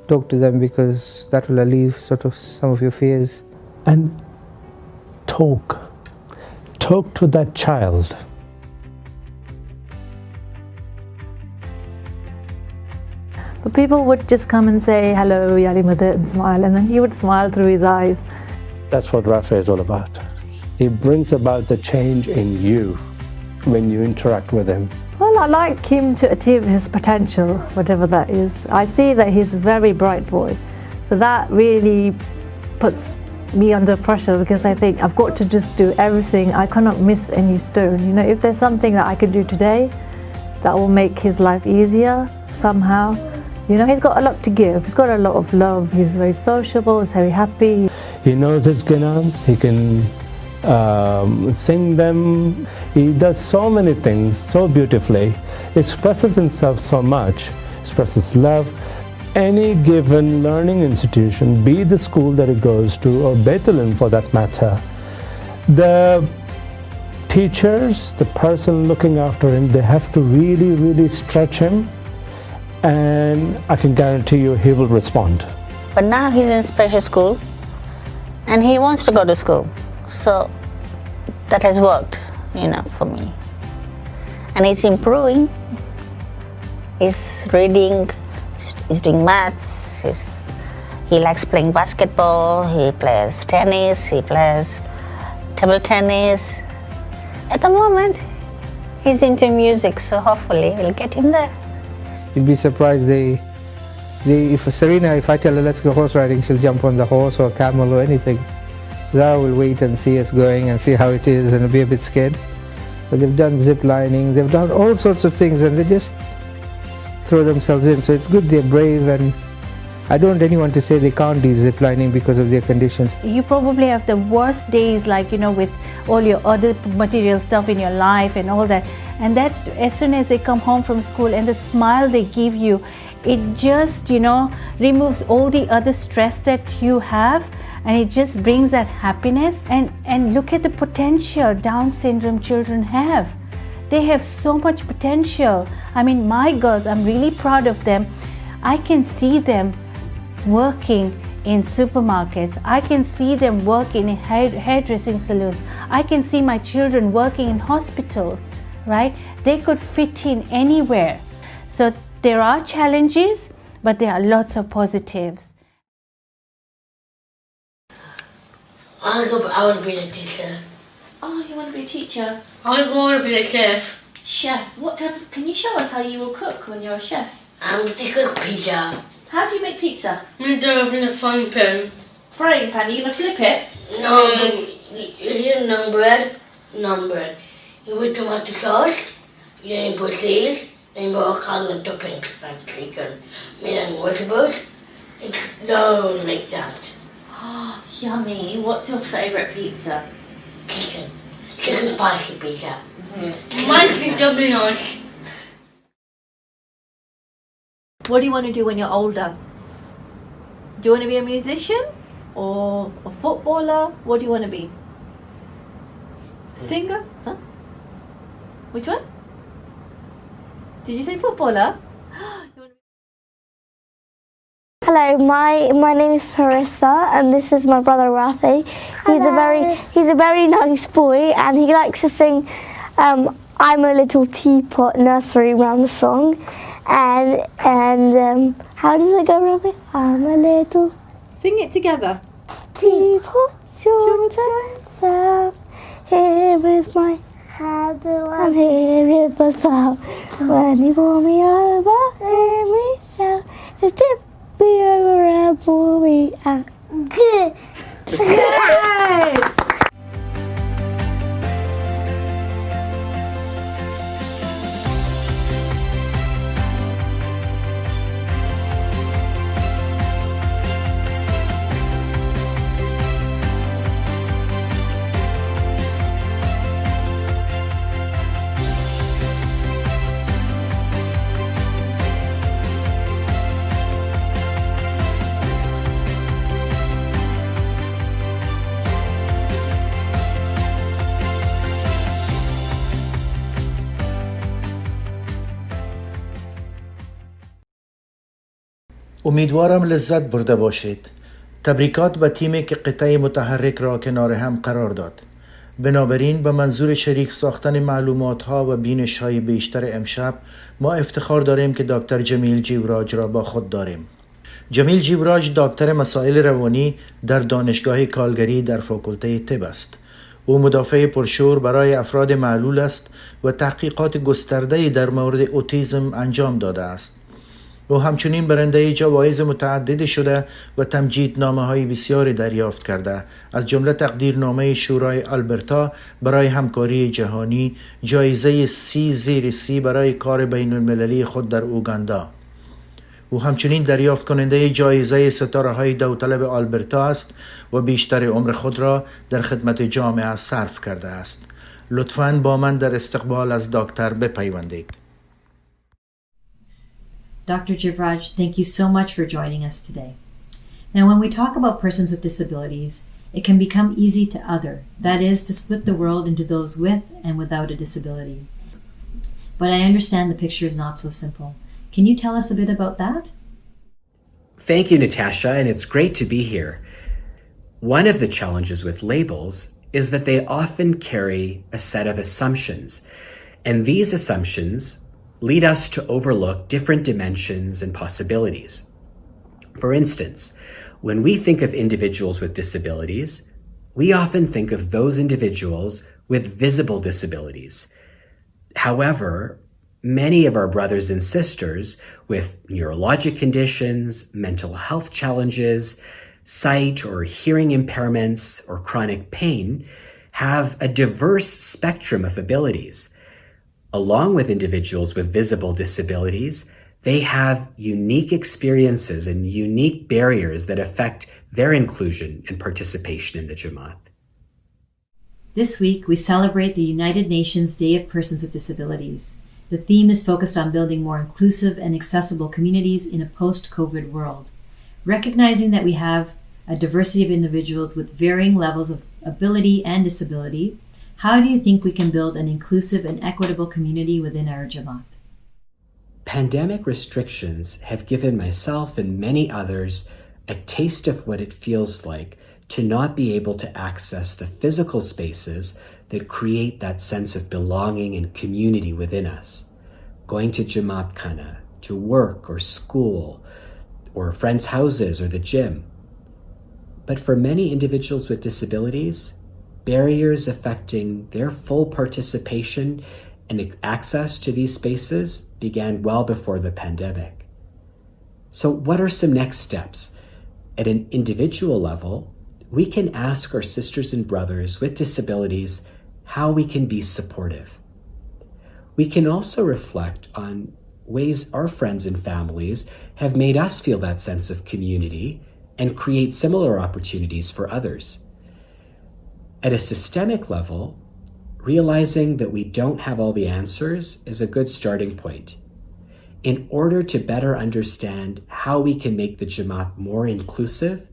talk to them, because that will alleviate sort of some of your fears. And talk to that child. But people would just come and say, hello, Yali Mother, and smile, and then he would smile through his eyes. That's what Rafi is all about. He brings about the change in you when you interact with him. Well, I like him to achieve his potential, whatever that is. I see that he's a very bright boy. So that really puts me under pressure, because I think I've got to just do everything. I cannot miss any stone. If there's something that I could do today that will make his life easier somehow, You know, he's got a lot to give. He's got a lot of love. He's very sociable. He's very happy. He knows his ganans. He can sing them. He does so many things so beautifully. Expresses himself so much. Expresses love. Any given learning institution, be the school that he goes to, or Bethlehem for that matter, the teachers, the person looking after him, they have to really, really stretch him, and I can guarantee you he will respond. But now he's in special school and he wants to go to school. So that has worked, for me. And he's improving. He's reading, he's doing maths, he likes playing basketball, he plays tennis, he plays table tennis. At the moment, he's into music, so hopefully we'll get him there. You'd be surprised if Serena, if I tell her let's go horse riding, she'll jump on the horse or camel or anything. Zara will wait and see us going and see how it is and be a bit scared. But they've done zip lining, they've done all sorts of things, and they just throw themselves in. So it's good they're brave, and I don't want anyone to say they can't do zip lining because of their conditions. You probably have the worst days, like, with all your other material stuff in your life and all that. And that, as soon as they come home from school and the smile they give you, it just, removes all the other stress that you have, and it just brings that happiness. And look at the potential Down syndrome children have. They have so much potential. I mean, my girls, I'm really proud of them. I can see them working in supermarkets. I can see them working in hairdressing salons. I can see my children working in hospitals, right? They could fit in anywhere. So there are challenges, but there are lots of positives. I want to be a teacher. Oh, you want to be a teacher? I want to be a chef. Chef. Can you show us how you will cook when you're a chef? I'm going to cook pizza. How do you make pizza? I'm going to do it in a frying pan. Frying pan? Are you going to flip it? No, you do naan bread. You put tomato sauce, then you put cheese, and you put all kinds of toppings like chicken, meat and vegetables. It's so like that. Oh, yummy. What's your favourite pizza? Chicken spicy pizza. Mm-hmm. Mine is doubly nice. What do you want to do when you're older? Do you want to be a musician or a footballer? What do you want to be? Singer? Huh? Which one? Did you say footballer? Hello, my name is Farissa, and this is my brother Rafi. He's a very nice boy, and he likes to sing "I'm a Little Teapot" nursery rhyme song. And how does it go, Rafi? I'm a little. Sing it together. Teapot, your turn down. Here is my hand, and here is the spout. When you pull me over, hear me shout. It's tip me over and pull me out. Good. Yay! امیدوارم لذت برده باشید. تبریکات به تیمی که قطعه متحرک را کنار هم قرار داد. بنابراین به منظور شریک ساختن معلومات ها و بینش های بیشتر امشب ما افتخار داریم که دکتر جمیل جیوراج را با خود داریم. جمیل جیوراج دکتر مسائل روانی در دانشگاه کالگری در فاکولته طب است. او مدافع پرشور برای افراد معلول است و تحقیقات گسترده‌ای در مورد اوتیسم انجام داده است. او همچنین برنده جوایز متعدد شده و تمجیدنامه‌های بسیاری دریافت کرده، از جمله تقدیرنامه شورای آلبرتا برای همکاری جهانی، جایزه C زیر C برای کار بین المللی خود در اوگاندا. و همچنین دریافت کننده جایزه ستاره های داوطلب آلبرتا است و بیشتر عمر خود را در خدمت جامعه صرف کرده است. لطفاً با من در استقبال از دکتر بپیوندید. Dr. Jivraj, thank you so much for joining us today. Now, when we talk about persons with disabilities, it can become easy to other, that is, to split the world into those with and without a disability. But I understand the picture is not so simple. Can you tell us a bit about that? Thank you, Natasha, and it's great to be here. One of the challenges with labels is that they often carry a set of assumptions, and these assumptions lead us to overlook different dimensions and possibilities. For instance, when we think of individuals with disabilities, we often think of those individuals with visible disabilities. However, many of our brothers and sisters with neurologic conditions, mental health challenges, sight or hearing impairments, or chronic pain have a diverse spectrum of abilities. Along with individuals with visible disabilities, they have unique experiences and unique barriers that affect their inclusion and participation in the Jamaat. This week, we celebrate the United Nations Day of Persons with Disabilities. The theme is focused on building more inclusive and accessible communities in a post-COVID world. Recognizing that we have a diversity of individuals with varying levels of ability and disability, how do you think we can build an inclusive and equitable community within our Jamaat? Pandemic restrictions have given myself and many others a taste of what it feels like to not be able to access the physical spaces that create that sense of belonging and community within us. Going to Jamaat Khana, to work or school, or friends' houses or the gym. But for many individuals with disabilities, barriers affecting their full participation and access to these spaces began well before the pandemic. So what are some next steps? At an individual level, we can ask our sisters and brothers with disabilities how we can be supportive. We can also reflect on ways our friends and families have made us feel that sense of community and create similar opportunities for others. At a systemic level, realizing that we don't have all the answers is a good starting point. In order to better understand how we can make the Jamaat more inclusive,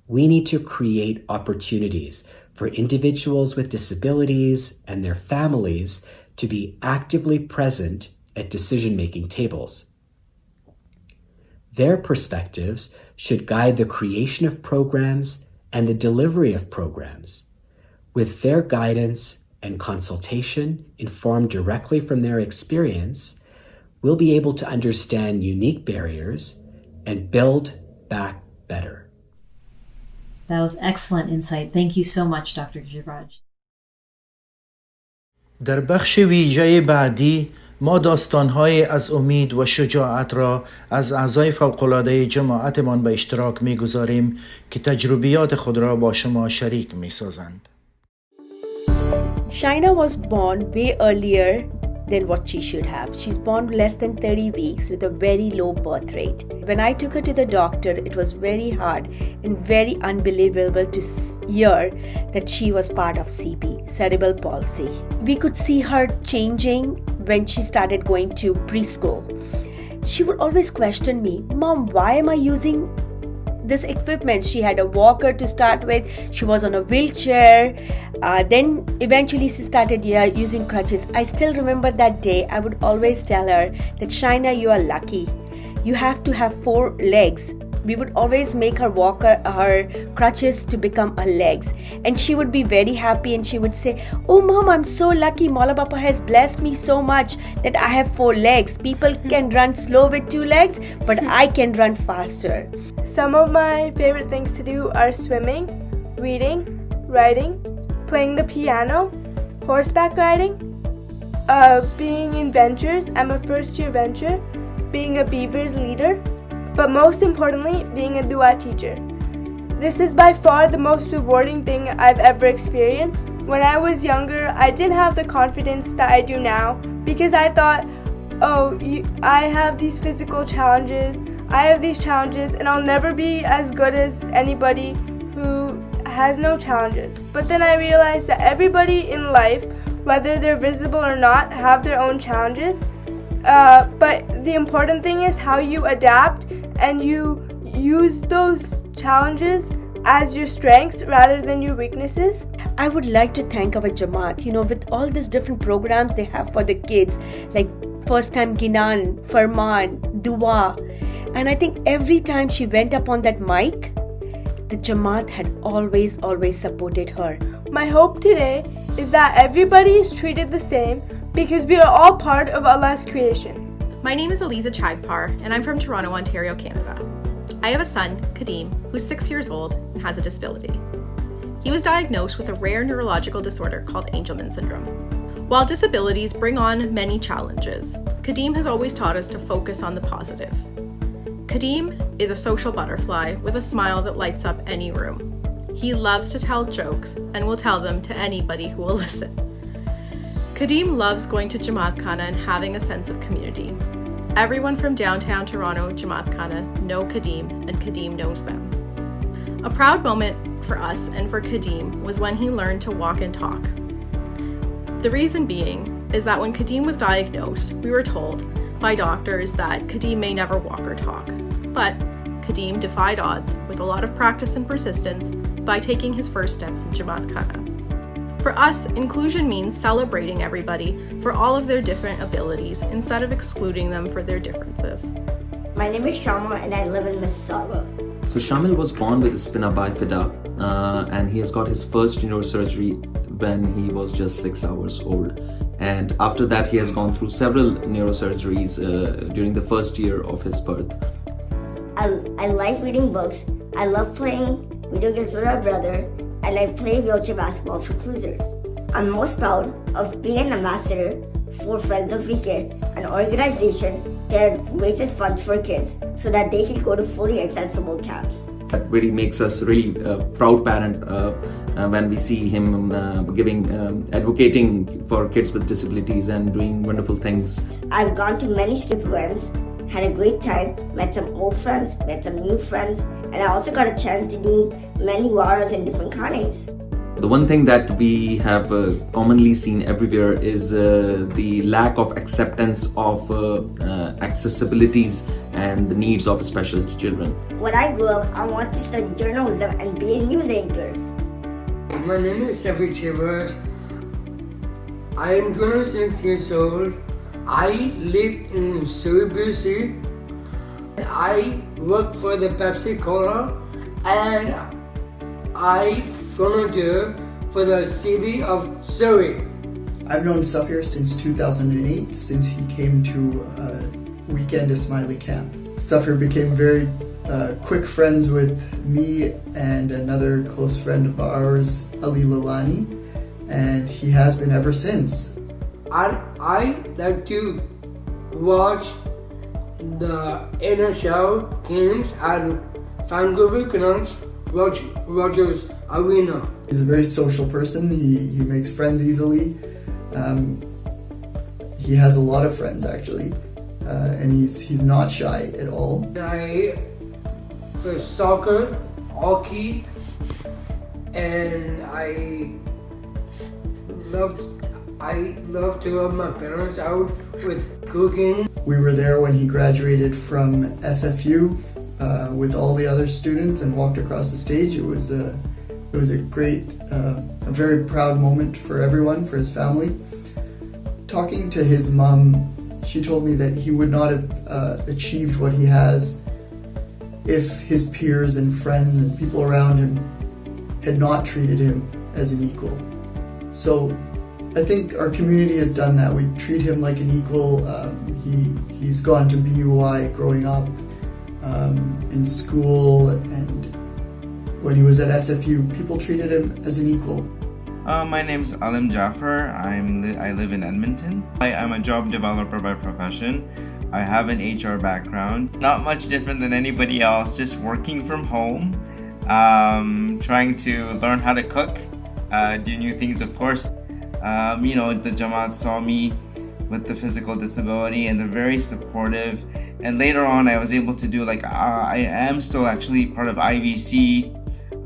we need to create opportunities for individuals with disabilities and their families to be actively present at decision-making tables. Their perspectives should guide the creation of programs and the delivery of programs. With their guidance and consultation informed directly from their experience, we'll be able to understand unique barriers and build back better. That was excellent insight. Thank you so much, Dr. Jivraj. در بخش ویژه بعدی ما داستان‌های از امید و شجاعت را از اعضای فوق‌العاده جماعتمان به اشتراک می‌گذاریم که تجربیات خود را با شما شریک می‌سازند. Shaina was born way earlier than what she should have. She's born less than 30 weeks with a very low birth rate. When I took her to the doctor, it was very hard and very unbelievable to hear that she was part of CP, cerebral palsy. We could see her changing when she started going to preschool. She would always question me, "Mom, why am I using this equipment?" She had a walker to start with. She was on a wheelchair. Then eventually she started using crutches. I still remember that day. I would always tell her that, "Shaina, you are lucky. You have to have 4 legs." We would always make her walker, her crutches to become her legs. And she would be very happy and she would say, "Oh Mom, I'm so lucky. Maula Papa has blessed me so much that I have 4 legs. People can run slow with 2 legs, but I can run faster." Some of my favorite things to do are swimming, reading, writing, playing the piano, horseback riding, being in ventures. I'm a first-year venture, being a Beavers leader, but most importantly, being a dua teacher. This is by far the most rewarding thing I've ever experienced. When I was younger, I didn't have the confidence that I do now because I thought, I have these physical challenges. I have these challenges and I'll never be as good as anybody who has no challenges. But then I realized that everybody in life, whether they're visible or not, have their own challenges. But the important thing is how you adapt and you use those challenges as your strengths rather than your weaknesses. I would like to thank our Jamaat, with all these different programs they have for the kids, like First Time Ginan, Farman, Dua. And I think every time she went up on that mic, the Jamaat had always supported her. My hope today is that everybody is treated the same because we are all part of Allah's creation. My name is Eliza Chagpar and I'm from Toronto, Ontario, Canada. I have a son, Kadeem, who's 6 years old and has a disability. He was diagnosed with a rare neurological disorder called Angelman syndrome. While disabilities bring on many challenges, Kadeem has always taught us to focus on the positive. Kadeem is a social butterfly with a smile that lights up any room. He loves to tell jokes and will tell them to anybody who will listen. Kadeem loves going to Jamaat Khana and having a sense of community. Everyone from downtown Toronto, Jamaat Khana, know Kadeem and Kadeem knows them. A proud moment for us and for Kadeem was when he learned to walk and talk. The reason being is that when Kadeem was diagnosed, we were told by doctors that Kadeem may never walk or talk. But Kadeem defied odds with a lot of practice and persistence by taking his first steps in Jamaat Khana. For us, inclusion means celebrating everybody for all of their different abilities instead of excluding them for their differences. My name is Shamil and I live in Mississauga. So Shamil was born with spina bifida and he has got his first neurosurgery when he was just 6 hours old. And after that, he has gone through several neurosurgeries during the first year of his birth. I like reading books. I love playing video games with our brother. And I play wheelchair basketball for Cruisers. I'm most proud of being an ambassador for Friends of Weekend, an organization that raises funds for kids so that they can go to fully accessible camps. That really makes us really proud parent when we see him advocating for kids with disabilities and doing wonderful things. I've gone to many skip events, had a great time, met some old friends, met some new friends, and I also got a chance to do many waras in different khanes. The one thing that we have commonly seen everywhere is the lack of acceptance of accessibilities and the needs of special children. When I grew up, I wanted to study journalism and be a news anchor. My name is Safi Chevert. I am 26 years old. I live in Surrey, BC. I work for the Pepsi Cola and I volunteer for the city of Surrey. I've known Safir since 2008, since he came to Weekend Ismaili Camp. Safir became very quick friends with me and another close friend of ours, Ali Lalani, and he has been ever since. I like to watch the NHL games at Vancouver Canucks Rogers Arena. He's a very social person. He makes friends easily. He has a lot of friends actually, and he's not shy at all. I play soccer, hockey, and I love to help my parents out with cooking. We were there when he graduated from SFU with all the other students and walked across the stage. It was a great, a very proud moment for everyone, for his family. Talking to his mom, she told me that he would not have achieved what he has if his peers and friends and people around him had not treated him as an equal. So I think our community has done that. We treat him like an equal. He's gone to BUI growing up, in school, and when he was at SFU, people treated him as an equal. My name's Alim Jaffer. I live in Edmonton. I'm a job developer by profession. I have an HR background. Not much different than anybody else, just working from home, trying to learn how to cook, do new things, of course. The Jamaat saw me with the physical disability and they're very supportive. And later on, I was able to do I am still actually part of IVC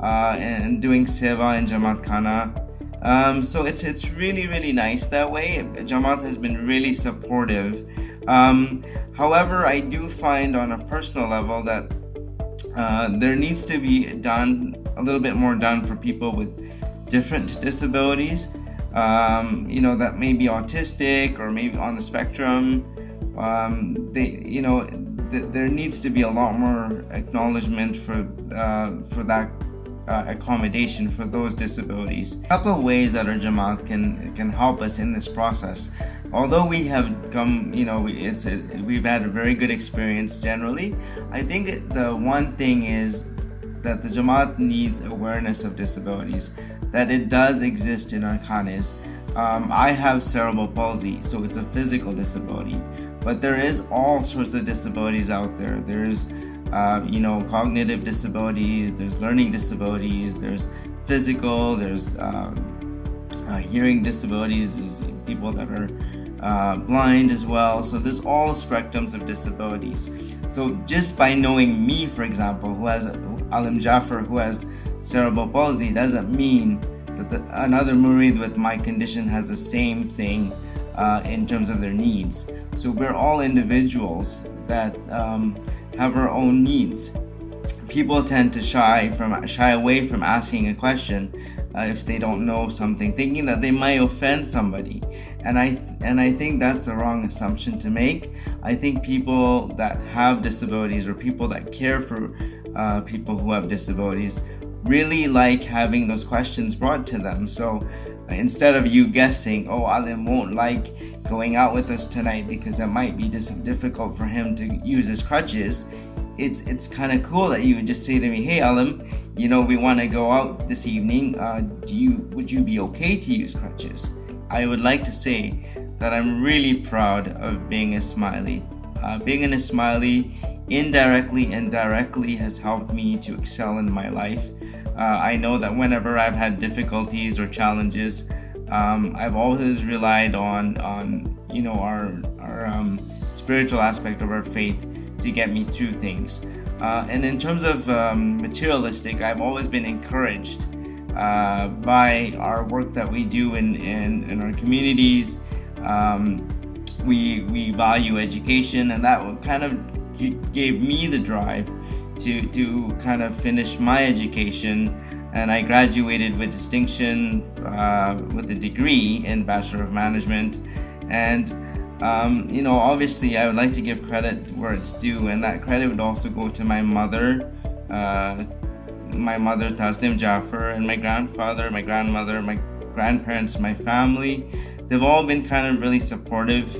and doing Seva and Jamaat Khana. So it's really, really nice that way. Jamaat has been really supportive. However, I do find on a personal level that there needs to be a little bit more done for people with different disabilities, that may be autistic or maybe on the spectrum. There needs to be a lot more acknowledgement for that accommodation for those disabilities. A couple of ways that our Jamaat can help us in this process. Although we have come, we've had a very good experience generally. I think the one thing is that the Jamaat needs awareness of disabilities, that it does exist in our khanes. I have cerebral palsy, so it's a physical disability, but there is all sorts of disabilities out there. There's cognitive disabilities, there's learning disabilities, there's physical, there's hearing disabilities, there's people that are blind as well. So there's all spectrums of disabilities. So just by knowing me, for example, who has Alim Jaffer, who has cerebral palsy, doesn't mean that another murid with my condition has the same thing in terms of their needs. So we're all individuals that have our own needs. People tend to shy away from asking a question if they don't know something, thinking that they might offend somebody. And I think that's the wrong assumption to make. I think people that have disabilities or people that care for people who have disabilities really like having those questions brought to them. So instead of you guessing, Alim won't like going out with us tonight because it might be difficult for him to use his crutches, it's kind of cool that you would just say to me, hey Alim, we want to go out this evening. Would you be okay to use crutches? I would like to say that I'm really proud of being a Ismaili. Being an Ismaili indirectly and directly has helped me to excel in my life. I know that whenever I've had difficulties or challenges, I've always relied on our spiritual aspect of our faith to get me through things. And in terms of materialistic, I've always been encouraged by our work that we do in our communities. We value education, and that kind of gave me the drive to kind of finish my education, and I graduated with distinction with a degree in Bachelor of Management. And obviously I would like to give credit where it's due, and that credit would also go to my mother Tasnim Jaffer, and my grandfather, my grandmother, my grandparents, my family. They've all been kind of really supportive.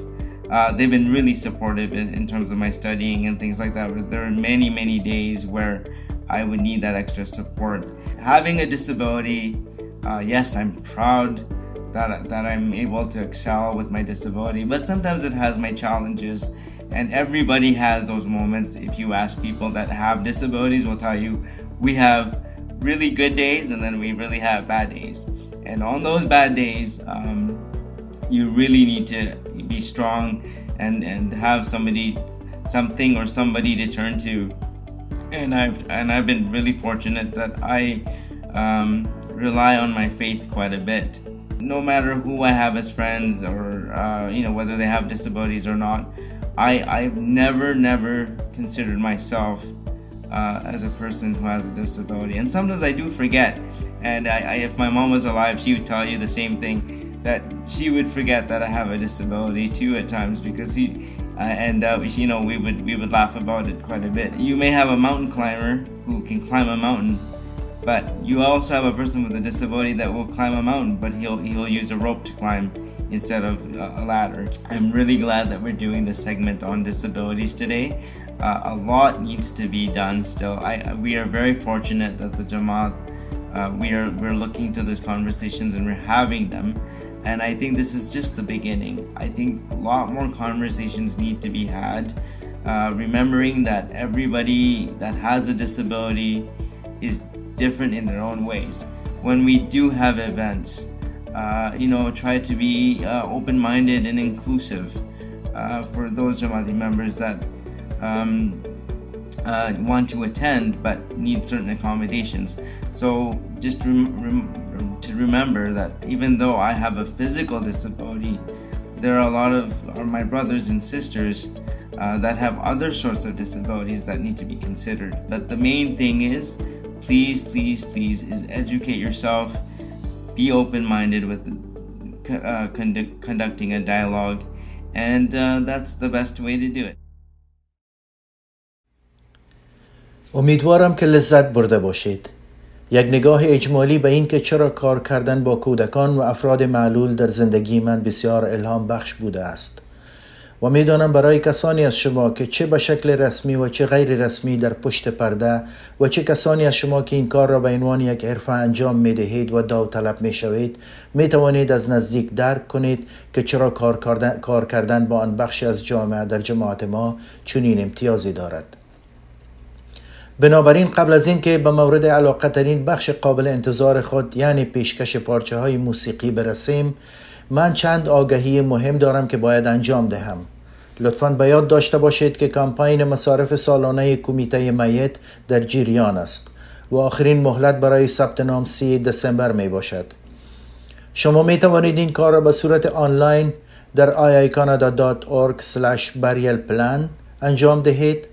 They've been really supportive in terms of my studying and things like that. But there are many, many days where I would need that extra support. Having a disability, yes, I'm proud that I'm able to excel with my disability, but sometimes it has my challenges, and everybody has those moments. If you ask people that have disabilities, will tell you we have really good days and then we really have bad days. And on those bad days, you really need to be strong and have something or somebody to turn to. And I've been really fortunate that I rely on my faith quite a bit. No matter who I have as friends or whether they have disabilities or not, I've never considered myself as a person who has a disability. And sometimes I do forget. And if my mom was alive, she would tell you the same thing, that she would forget that I have a disability too at times, because we would laugh about it quite a bit. You may have a mountain climber who can climb a mountain, but you also have a person with a disability that will climb a mountain, but he'll use a rope to climb instead of a ladder. I'm really glad that we're doing this segment on disabilities today. A lot needs to be done still. We are very fortunate that the Jamaat, we're looking to these conversations and we're having them. And I think this is just the beginning. I think a lot more conversations need to be had, remembering that everybody that has a disability is different in their own ways. When we do have events, try to be open-minded and inclusive for those Jamaati members that want to attend but need certain accommodations. So just to remember that even though I have a physical disability, there are a lot of my brothers and sisters that have other sorts of disabilities that need to be considered. But the main thing is, please is educate yourself, be open-minded with conducting a dialogue, and that's the best way to do it. امیدوارم که لذت برده باشید. یک نگاه اجمالی به این که چرا کار کردن با کودکان و افراد معلول در زندگی من بسیار الهام بخش بوده است. و میدانم برای کسانی از شما که چه به شکل رسمی و چه غیر رسمی در پشت پرده و چه کسانی از شما که این کار را به عنوان یک حرفه انجام می دهید و داوطلب می شوید، می توانید از نزدیک درک کنید که چرا کار کردن با آن بخشی از جامعه در جماعت ما چنین امتیازی دارد. بنابراین قبل از این که به مورد علاقه ترین بخش قابل انتظار خود یعنی پیشکش پارچه های موسیقی برسیم، من چند آگهی مهم دارم که باید انجام دهم. لطفاً به یاد داشته باشید که کمپاین مصارف سالانه کمیته میت در جریان است و آخرین مهلت برای ثبت نام 3 دسامبر می باشد. شما می توانید این کار را به صورت آنلاین در iicanada.org/burialplan انجام دهید.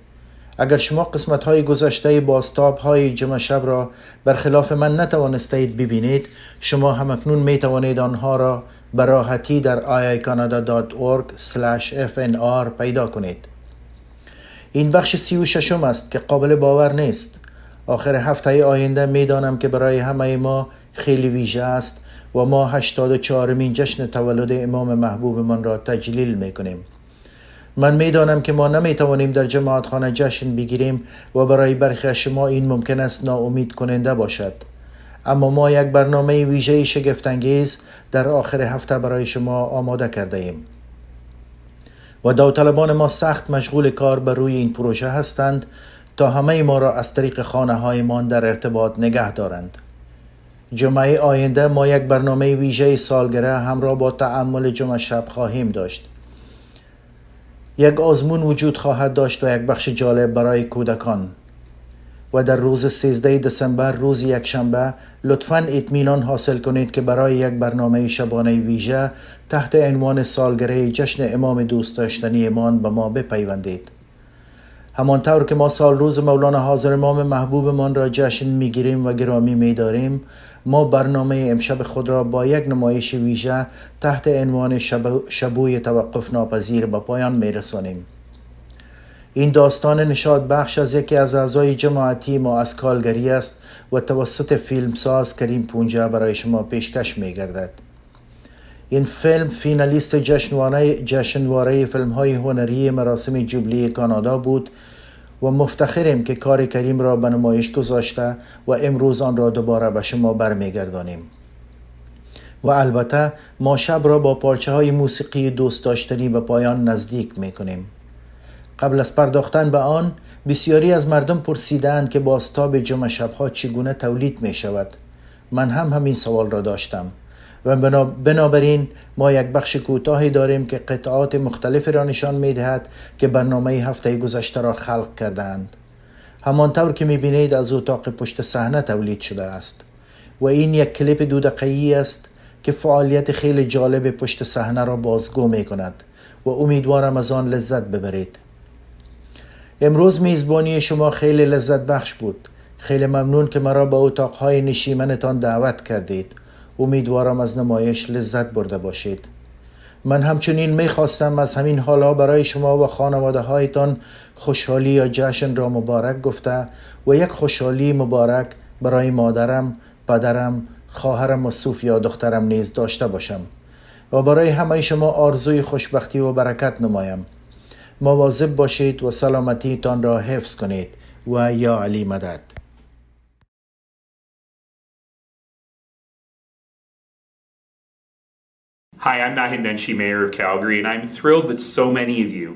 اگر شما قسمت‌های گذشته بازتاب‌های جمعه شب را برخلاف من نتوانستید ببینید، شما همکنون می توانید آنها را به راحتی در iicanada.org/fnr پیدا کنید. این بخش 36 است که قابل باور نیست. آخر هفته آینده می دانم که برای همه ما خیلی ویژه است و ما 84مین جشن تولد امام محبوبمان را تجلیل می کنیم. من میدانم که ما نمیتوانیم در جماعتخانه جشن بگیریم و برای برخی از شما این ممکن است ناامید کننده باشد. اما ما یک برنامه ویژه شگفت‌انگیز در آخر هفته برای شما آماده کرده ایم. و داوطلبان ما سخت مشغول کار بر روی این پروژه هستند تا همه ما را از طریق خانه‌هایمان در ارتباط نگه دارند. جمعه آینده ما یک برنامه ویژه سالگرد همراه با تأمل جمعه شب خواهیم داشت. یک آزمون وجود خواهد داشت و یک بخش جالب برای کودکان. و در روز 13 دسامبر روز یکشنبه لطفاً اطمینان حاصل کنید که برای یک برنامه شبانه ویژه تحت عنوان سالگرد جشن امام دوست داشتنی ایمان به ما بپیوندید. همانطور که ما سال روز مولانا حاضر امام محبوبمان را جشن میگیریم و گرامی میداریم، ما برنامه امشب خود را با یک نمایش ویژه تحت عنوان شبوی توقف ناپذیر به پایان میرسانیم. این داستان نشاط بخش از یکی از اعضای جماعتی ما از کالگری است و توسط فیلمساز کریم پونجا برای شما پیشکش می‌گردد. این فیلم فینالیست جشنواره فیلم‌های هنری مراسم جوبلی کانادا بود و مفتخریم که کار کریم را به نمایش گذاشته و امروز آن را دوباره به شما برمیگردانیم. و البته ما شب را با پارچه‌های موسیقی دوست داشتنی به پایان نزدیک می‌کنیم. قبل از پرداختن به آن، بسیاری از مردم پرسیدند که بازتاب جمعه شب‌ها چگونه تولید می‌شود. من هم همین سوال را داشتم و بنابراین ما یک بخش کوتاهی داریم که قطعات مختلفی را نشان می‌دهد که برنامه هفته گذشته را خلق کردند. همانطور که می‌بینید از اتاق پشت صحنه تولید شده است و این یک کلیپ 2 دقیقه‌ای است که فعالیت خیلی جالب پشت صحنه را بازگو می‌کند و امیدوارم از آن لذت ببرید. امروز میزبانی شما خیلی لذت بخش بود. خیلی ممنون که مرا به اتاقهای نشیمنتان دعوت کردید. امیدوارم از نمایش لذت برده باشید. من همچنین میخواستم از همین حالا برای شما و خانواده هایتان خوشحالی یا جشن را مبارک گفته و یک خوشحالی مبارک برای مادرم، پدرم، خواهرم و صوفیا دخترم نیز داشته باشم و برای همه شما آرزوی خوشبختی و برکت نمایم. مواظب باشید و سلامتیتان را حفظ کنید و یا علی مدد. Hi, I'm Nahin Nenshi, Mayor of Calgary, and I'm thrilled that so many of you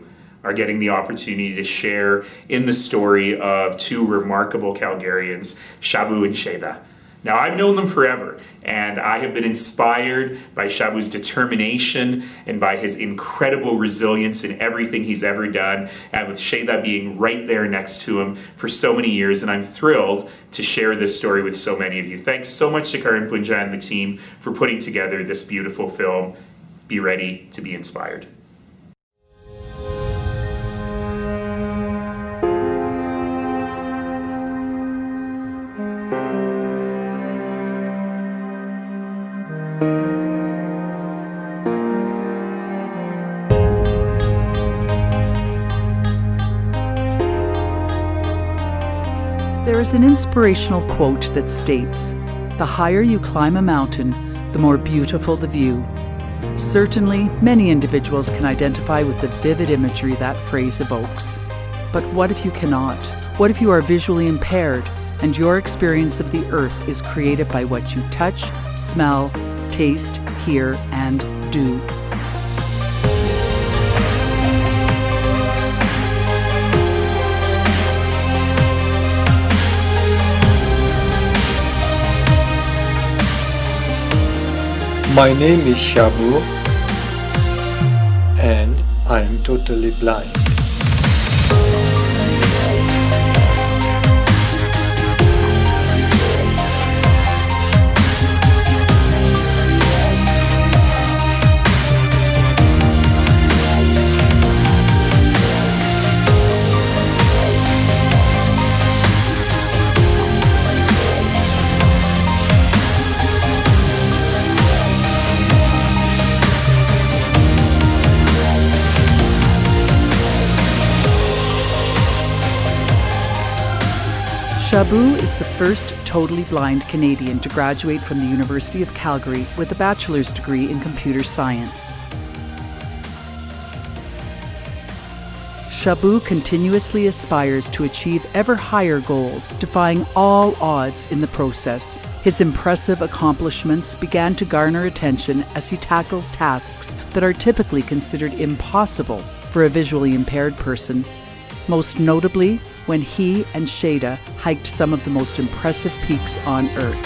are getting the opportunity to share in the story of 2 remarkable Calgarians, Shabu and Sheda. Now, I've known them forever, and I have been inspired by Shabu's determination and by his incredible resilience in everything he's ever done, and with Sheda being right there next to him for so many years, and I'm thrilled to share this story with so many of you. Thanks so much to Karan Punja and the team for putting together this beautiful film. Be ready to be inspired. There is an inspirational quote that states, "The higher you climb a mountain, the more beautiful the view." Certainly, many individuals can identify with the vivid imagery that phrase evokes. But what if you cannot? What if you are visually impaired and your experience of the earth is created by what you touch, smell, taste, hear, and do? My name is Shabu and I am totally blind. Shabu is the first totally blind Canadian to graduate from the University of Calgary with a bachelor's degree in computer science. Shabu continuously aspires to achieve ever higher goals, defying all odds in the process. His impressive accomplishments began to garner attention as he tackled tasks that are typically considered impossible for a visually impaired person. Most notably, when he and Sheda hiked some of the most impressive peaks on Earth.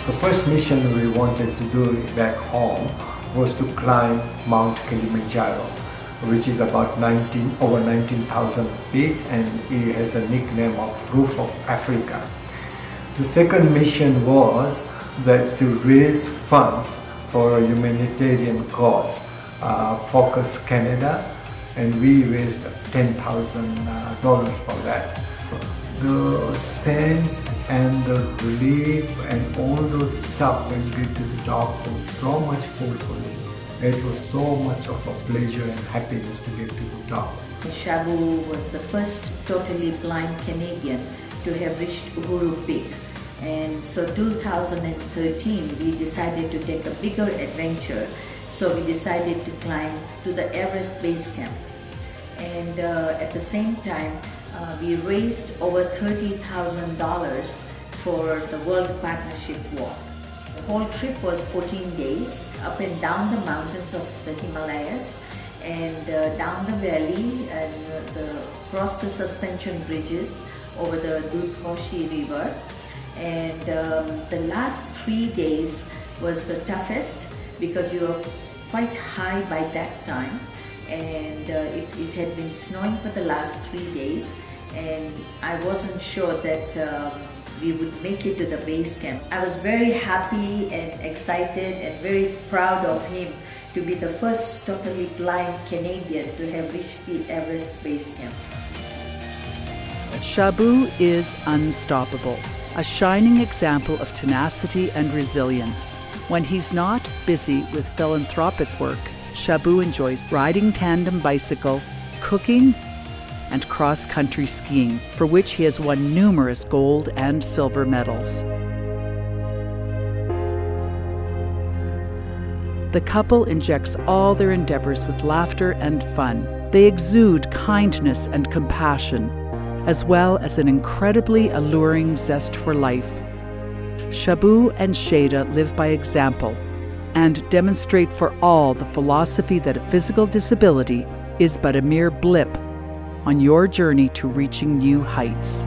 The first mission we wanted to do back home was to climb Mount Kilimanjaro, which is about over 19,000 feet, and it has a nickname of Roof of Africa. The second mission was that to raise funds for a humanitarian cause, Focus Canada, and we raised $10,000 for that. The sense and the relief and all those stuff when we get to the top was so much fulfilling. It was so much of a pleasure and happiness to get to the top. Shabu was the first totally blind Canadian to have reached Uhuru Peak. And so 2013 we decided to take a bigger adventure. So we decided to climb to the Everest Base Camp. And at the same time, we raised over $30,000 for the World Partnership Walk. The whole trip was 14 days, up and down the mountains of the Himalayas, and down the valley, and across the suspension bridges over the Dudh River. And the last 3 days was the toughest because we were quite high by that time, and it had been snowing for the last 3 days, and I wasn't sure that we would make it to the base camp. I was very happy and excited and very proud of him to be the first totally blind Canadian to have reached the Everest Base Camp. Shabu is unstoppable, a shining example of tenacity and resilience. When he's not busy with philanthropic work, Shabu enjoys riding tandem bicycle, cooking, and cross-country skiing, for which he has won numerous gold and silver medals. The couple injects all their endeavors with laughter and fun. They exude kindness and compassion, as well as an incredibly alluring zest for life. Shabu and Sheda live by example and demonstrate for all the philosophy that a physical disability is but a mere blip on your journey to reaching new heights.